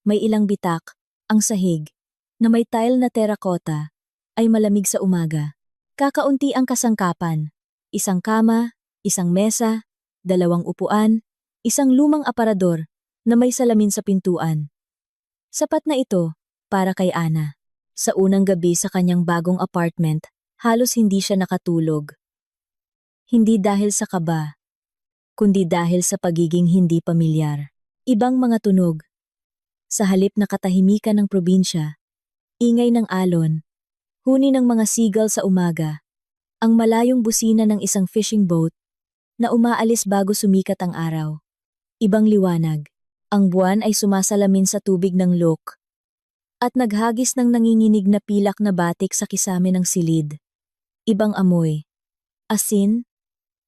May ilang bitak, ang sahig, na may tile na terracotta, ay malamig sa umaga. Kakaunti ang kasangkapan. Isang kama, isang mesa, 2 upuan, isang lumang aparador na may salamin sa pintuan. Sapat na ito para kay Ana. Sa unang gabi sa kanyang bagong apartment, halos hindi siya nakatulog. Hindi dahil sa kaba, kundi dahil sa pagiging hindi pamilyar. Ibang mga tunog. Sa halip na katahimikan ng probinsya, ingay ng alon, huni ng mga seagull sa umaga, ang malayong busina ng isang fishing boat na umaalis bago sumikat ang araw. Ibang liwanag. Ang buwan ay sumasalamin sa tubig ng look at naghagis ng nanginginig na pilak na batik sa kisame ng silid. Ibang amoy. Asin,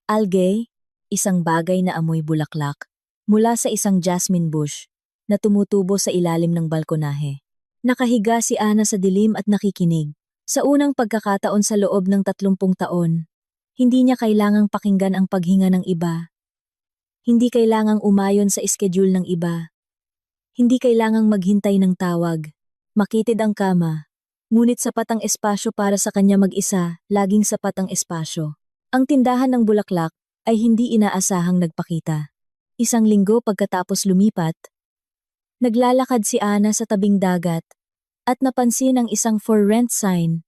algae, isang bagay na amoy bulaklak mula sa isang jasmine bush na tumutubo sa ilalim ng balkonahe. Nakahiga si Ana sa dilim at nakikinig. Sa unang pagkakataon sa loob ng 30 taon, hindi niya kailangang pakinggan ang paghinga ng iba. Hindi kailangang umayon sa schedule ng iba. Hindi kailangang maghintay ng tawag. Makitid ang kama. Ngunit sapat ang espasyo para sa kanya mag-isa, laging sapat ang espasyo. Ang tindahan ng bulaklak ay hindi inaasahang nagpakita. Isang linggo pagkatapos lumipat, naglalakad si Ana sa tabing dagat at napansin ang isang for rent sign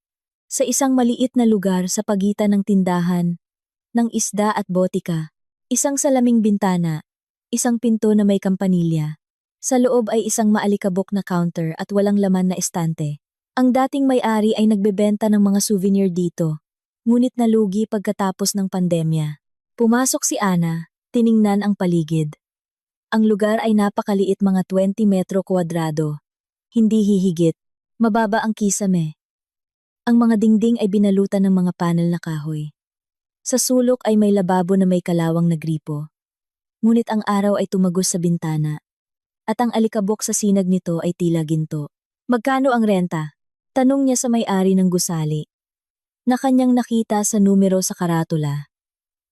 sa isang maliit na lugar sa pagitan ng tindahan, ng isda at botika. Isang salaming bintana, isang pinto na may kampanilya. Sa loob ay isang maalikabok na counter at walang laman na estante. Ang dating may-ari ay nagbebenta ng mga souvenir dito, ngunit nalugi pagkatapos ng pandemya. Pumasok si Ana, tiningnan ang paligid. Ang lugar ay napakaliit, mga 20 metro kwadrado. Hindi hihigit, mababa ang kisame. Ang mga dingding ay binalutan ng mga panel na kahoy. Sa sulok ay may lababo na may kalawang na gripo. Ngunit ang araw ay tumagos sa bintana. At ang alikabok sa sinag nito ay tila ginto. Magkano ang renta? Tanong niya sa may-ari ng gusali, na kanyang nakita sa numero sa karatula.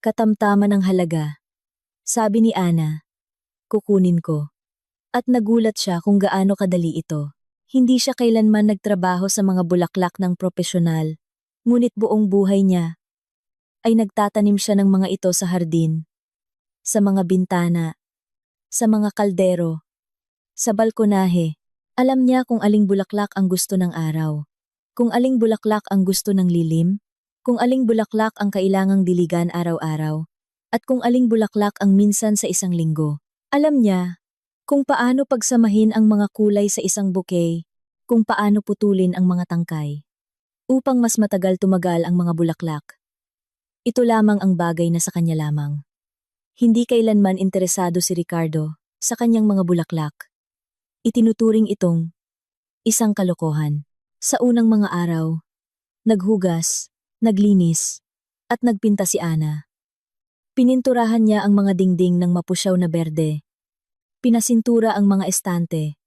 Katamtaman ng halaga. Sabi ni Ana, kukunin ko. At nagulat siya kung gaano kadali ito. Hindi siya kailanman nagtrabaho sa mga bulaklak ng propesyonal, ngunit buong buhay niya ay nagtatanim siya ng mga ito sa hardin, sa mga bintana, sa mga kaldero, sa balkonahe. Alam niya kung aling bulaklak ang gusto ng araw, kung aling bulaklak ang gusto ng lilim, kung aling bulaklak ang kailangang diligan araw-araw, at kung aling bulaklak ang minsan sa isang linggo. Alam niya kung paano pagsamahin ang mga kulay sa isang bouquet, kung paano putulin ang mga tangkay, upang mas matagal tumagal ang mga bulaklak. Ito lamang ang bagay na sa kanya lamang. Hindi kailanman interesado si Ricardo sa kanyang mga bulaklak. Itinuturing itong isang kalokohan. Sa unang mga araw, naghugas, naglinis, at nagpinta si Ana. Pininturahan niya ang mga dingding ng mapusyaw na berde. Pinasintura ang mga estante.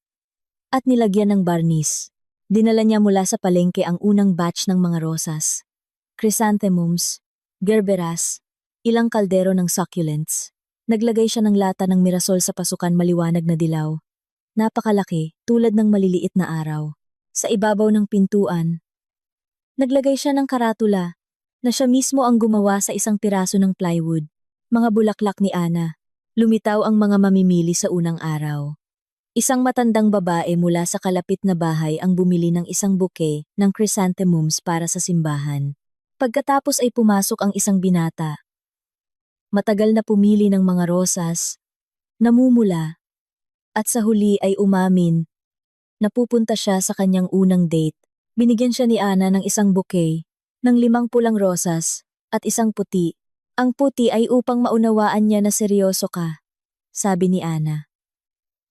At nilagyan ng barnis. Dinala niya mula sa palengke ang unang batch ng mga rosas, chrysanthemums, gerberas, ilang kaldero ng succulents. Naglagay siya ng lata ng mirasol sa pasukan maliwanag na dilaw. Napakalaki, tulad ng maliliit na araw. Sa ibabaw ng pintuan, naglagay siya ng karatula na siya mismo ang gumawa sa isang piraso ng plywood. Mga bulaklak ni Ana. Lumitaw ang mga mamimili sa unang araw. Isang matandang babae mula sa kalapit na bahay ang bumili ng isang bouquet ng chrysanthemums para sa simbahan. Pagkatapos ay pumasok ang isang binata. Matagal na pumili ng mga rosas, namumula, at sa huli ay umamin na pupunta siya sa kanyang unang date. Binigyan siya ni Ana ng isang bouquet, ng 5 pulang rosas, at isang puti. Ang puti ay upang maunawaan niya na seryoso ka, sabi ni Ana.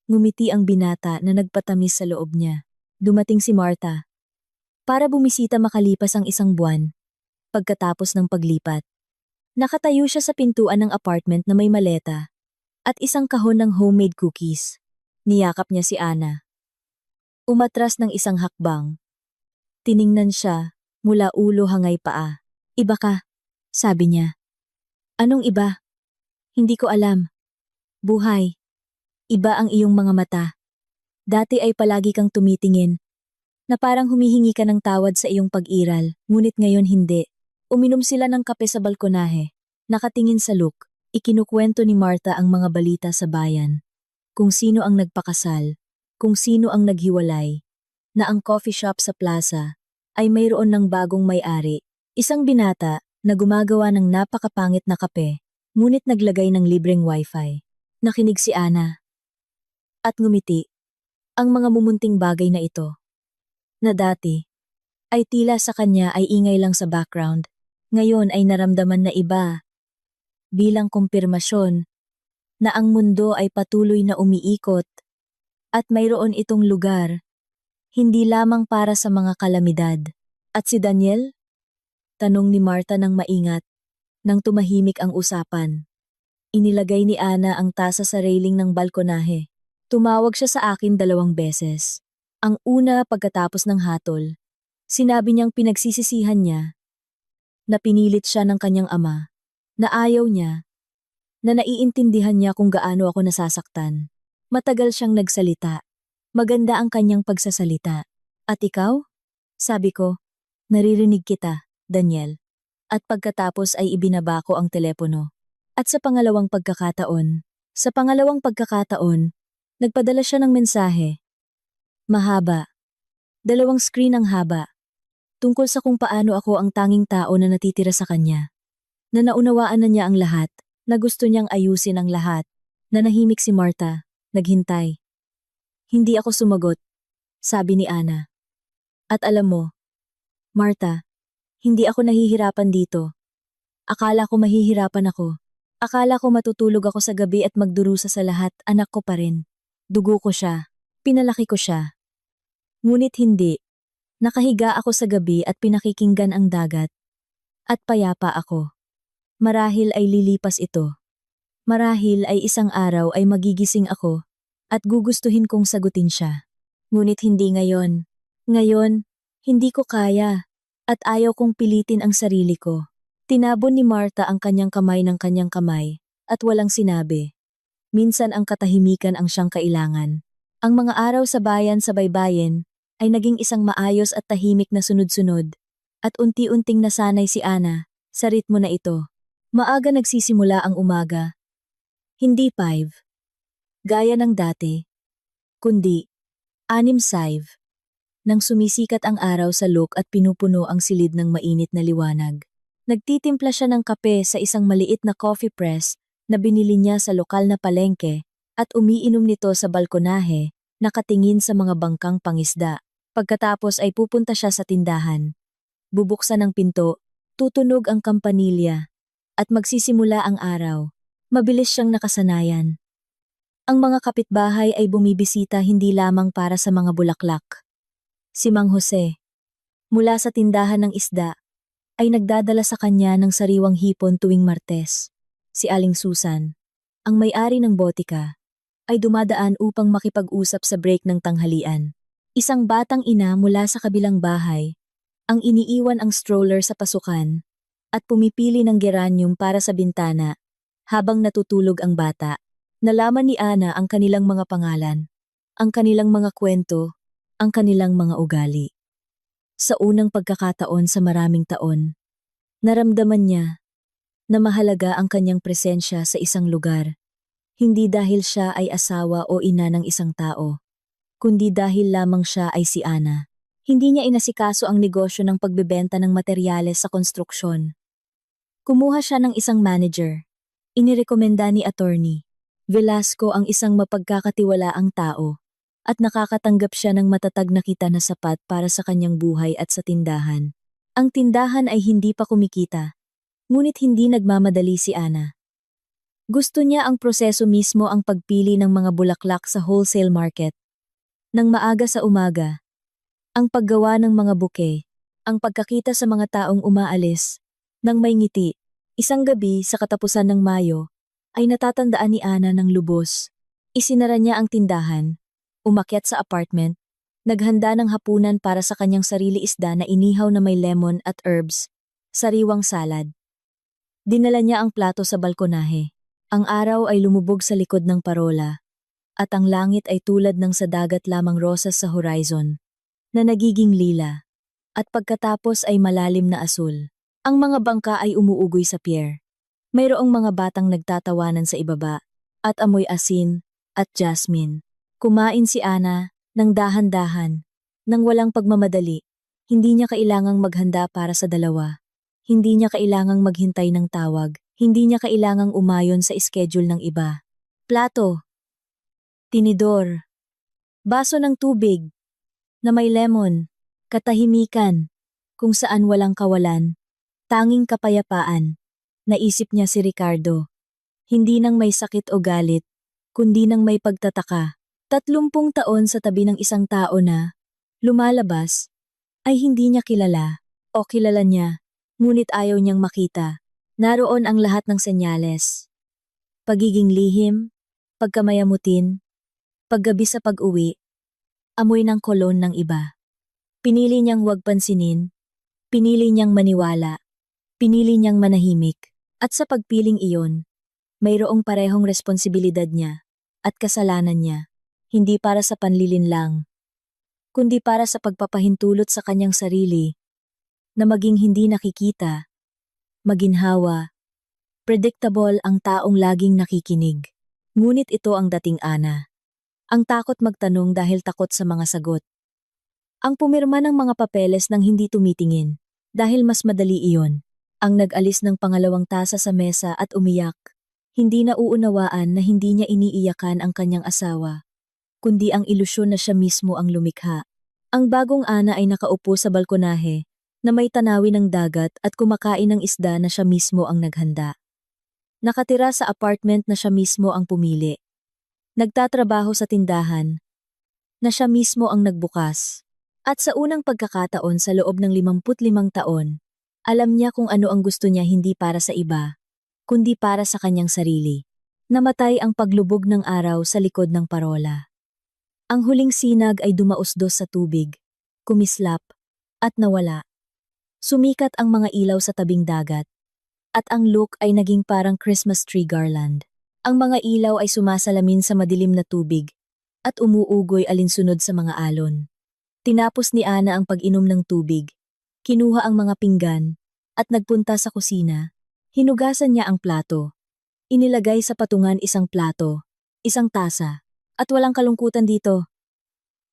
Ngumiti ang binata na nagpatamis sa loob niya. Dumating si Martha para bumisita makalipas ang 1 buwan. Pagkatapos ng paglipat, nakatayo siya sa pintuan ng apartment na may maleta at isang kahon ng homemade cookies. Niyakap niya si Ana. Umatras ng isang hakbang. Tiningnan siya, mula ulo hangay paa. Iba ka, sabi niya. Anong iba? Hindi ko alam. Buhay. Iba ang iyong mga mata. Dati ay palagi kang tumitingin, na parang humihingi ka ng tawad sa iyong pag-iral, ngunit ngayon hindi. Uminom sila ng kape sa balkonahe, nakatingin sa Luke, ikinukwento ni Martha ang mga balita sa bayan. Kung sino ang nagpakasal, kung sino ang naghiwalay, na ang coffee shop sa plaza ay mayroon ng bagong may-ari, isang binata na gumagawa ng napakapangit na kape, ngunit naglagay ng libreng wifi. Nakinig si Ana at ngumiti. Ang mga mumunting bagay na ito, na dati ay tila sa kanya ay ingay lang sa background, ngayon ay naramdaman na iba, bilang kumpirmasyon na ang mundo ay patuloy na umiikot at mayroon itong lugar, hindi lamang para sa mga kalamidad. At si Daniel? Tanong ni Martha ng maingat, nang tumahimik ang usapan. Inilagay ni Ana ang tasa sa railing ng balkonahe. Tumawag siya sa akin 2 beses. Ang una pagkatapos ng hatol. Sinabi niyang pinagsisisihan niya na pinilit siya ng kanyang ama, na ayaw niya, na naiintindihan niya kung gaano ako nasasaktan. Matagal siyang nagsalita. Maganda ang kanyang pagsasalita. At ikaw? Sabi ko, naririnig kita, Daniel. At pagkatapos ay ibinaba ko ang telepono. At sa pangalawang pagkakataon, nagpadala siya ng mensahe. Mahaba. 2 screen ang haba. Tungkol sa kung paano ako ang tanging tao na natitira sa kanya. Na naunawaan na niya ang lahat, na gusto niyang ayusin ang lahat. Nanahimik si Martha, naghintay. Hindi ako sumagot, sabi ni Ana. At alam mo, Martha, hindi ako nahihirapan dito. Akala ko mahihirapan ako. Akala ko matutulog ako sa gabi at magdurusa sa lahat, anak ko pa rin. Dugo ko siya. Pinalaki ko siya. Ngunit hindi. Nakahiga ako sa gabi at pinakikinggan ang dagat. At payapa ako. Marahil ay lilipas ito. Marahil ay isang araw ay magigising ako at gugustuhin kong sagutin siya. Ngunit hindi ngayon. Ngayon, hindi ko kaya at ayaw kong pilitin ang sarili ko. Tinabon ni Martha ang kanyang kamay ng kanyang kamay at walang sinabi. Minsan ang katahimikan ang siyang kailangan. Ang mga araw sa bayan sa baybayin ay naging isang maayos at tahimik na sunod-sunod at unti-unting nasanay si Ana sa ritmo na ito. Maaga nagsisimula ang umaga. Hindi 5, gaya ng dati, kundi 6:05. Nang sumisikat ang araw sa Luke at pinupuno ang silid ng mainit na liwanag. Nagtitimpla siya ng kape sa isang maliit na coffee press na binili niya sa lokal na palengke at umiinom nito sa balkonahe, nakatingin sa mga bangkang pangisda. Pagkatapos ay pupunta siya sa tindahan. Bubuksan ang pinto, tutunog ang kampanilya, at magsisimula ang araw. Mabilis siyang nakasanayan. Ang mga kapitbahay ay bumibisita hindi lamang para sa mga bulaklak. Si Mang Jose, mula sa tindahan ng isda, ay nagdadala sa kanya ng sariwang hipon tuwing Martes. Si Aling Susan, ang may-ari ng botika, ay dumadaan upang makipag-usap sa break ng tanghalian. Isang batang ina mula sa kabilang bahay, ang iniiwan ang stroller sa pasukan at pumipili ng geranium para sa bintana habang natutulog ang bata. Nalaman ni Ana ang kanilang mga pangalan, ang kanilang mga kwento, ang kanilang mga ugali. Sa unang pagkakataon sa maraming taon, naramdaman niya na mahalaga ang kanyang presensya sa isang lugar. Hindi dahil siya ay asawa o ina ng isang tao, kundi dahil lamang siya ay si Ana. Hindi niya inasikaso ang negosyo ng pagbebenta ng materyales sa konstruksyon. Kumuha siya ng isang manager. Inirekomenda ni Attorney Velasco ang isang mapagkakatiwalaang tao at nakakatanggap siya ng matatag na kita na sapat para sa kanyang buhay at sa tindahan. Ang tindahan ay hindi pa kumikita, ngunit hindi nagmamadali si Ana. Gusto niya ang proseso mismo, ang pagpili ng mga bulaklak sa wholesale market. Nang maaga sa umaga, ang paggawa ng mga buke, ang pagkakita sa mga taong umaalis, nang may ngiti. Isang gabi sa katapusan ng Mayo, ay natatandaan ni Ana ng lubos. Isinara niya ang tindahan, umakyat sa apartment, Naghanda ng hapunan para sa kanyang sarili isda na inihaw na may lemon at herbs, sariwang salad. Dinala niya ang plato sa balkonahe. Ang araw ay lumubog sa likod ng parola, at ang langit ay tulad ng sa dagat lamang rosas sa horizon, na nagiging lila, at pagkatapos ay malalim na asul. Ang mga bangka ay umuugoy sa pier. Mayroong mga batang nagtatawanan sa ibaba, at amoy asin, at jasmine. Kumain si Ana, ng dahan-dahan, nang walang pagmamadali. Hindi niya kailangang maghanda para sa dalawa. Hindi niya kailangang maghintay ng tawag. Hindi niya kailangang umayon sa schedule ng iba. Plato, tinidor, baso ng tubig, na may lemon, katahimikan, kung saan walang kawalan, tanging kapayapaan. Naisip niya si Ricardo. Hindi nang may sakit o galit, kundi nang may pagtataka. 30 taon sa tabi ng isang tao na, lumalabas, ay hindi niya kilala, o kilala niya, ngunit ayaw niyang makita. Naroon ang lahat ng senyales. Pagiging lihim, pagkamayamutin, paggabi sa pag-uwi, amoy ng kolon ng iba. Pinili niyang huwag pansinin, pinili niyang maniwala, pinili niyang manahimik, at sa pagpiling iyon, mayroong parehong responsibilidad niya at kasalanan niya. Hindi para sa panlilinlang, kundi para sa pagpapahintulot sa kanyang sarili, na maging hindi nakikita, maginhawa, predictable ang taong laging nakikinig. Ngunit ito ang dating Ana. Ang takot magtanong dahil takot sa mga sagot. Ang pumirma ng mga papeles nang hindi tumitingin, dahil mas madali iyon. Ang nag-alis ng pangalawang tasa sa mesa at umiyak. Hindi nauunawaan na hindi niya iniiyakan ang kanyang asawa, kundi ang ilusyon na siya mismo ang lumikha. Ang bagong Ana ay nakaupo sa balkonahe, na may tanawin ng dagat at kumakain ng isda na siya mismo ang naghanda. Nakatira sa apartment na siya mismo ang pumili. Nagtatrabaho sa tindahan, na siya mismo ang nagbukas. At sa unang pagkakataon sa loob ng 55 taon, alam niya kung ano ang gusto niya hindi para sa iba, kundi para sa kanyang sarili. Namatay ang paglubog ng araw sa likod ng parola. Ang huling sinag ay dumausdos sa tubig, kumislap, at nawala. Sumikat ang mga ilaw sa tabing dagat, at ang look ay naging parang Christmas tree garland. Ang mga ilaw ay sumasalamin sa madilim na tubig, at umuugoy alinsunod sa mga alon. Tinapos ni Ana ang pag-inom ng tubig, kinuha ang mga pinggan, at nagpunta sa kusina. Hinugasan niya ang plato. Inilagay sa patungan isang plato, isang tasa, at walang kalungkutan dito.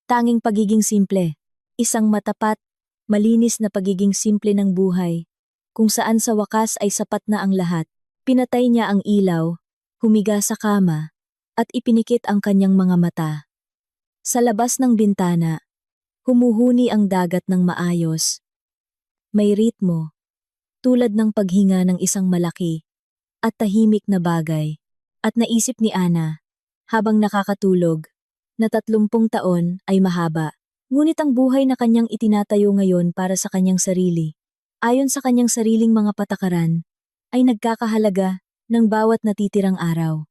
Tanging pagiging simple, isang matapat, malinis na pagiging simple ng buhay, kung saan sa wakas ay sapat na ang lahat. Pinatay niya ang ilaw, humiga sa kama, at ipinikit ang kanyang mga mata. Sa labas ng bintana, humuhuni ang dagat ng maayos. May ritmo, tulad ng paghinga ng isang malaki at tahimik na bagay. At naisip ni Ana, habang nakakatulog, na 30 taon ay mahaba. Ngunit ang buhay na kanyang itinatayo ngayon para sa kanyang sarili, ayon sa kanyang sariling mga patakaran, ay nagkakahalaga ng bawat natitirang araw.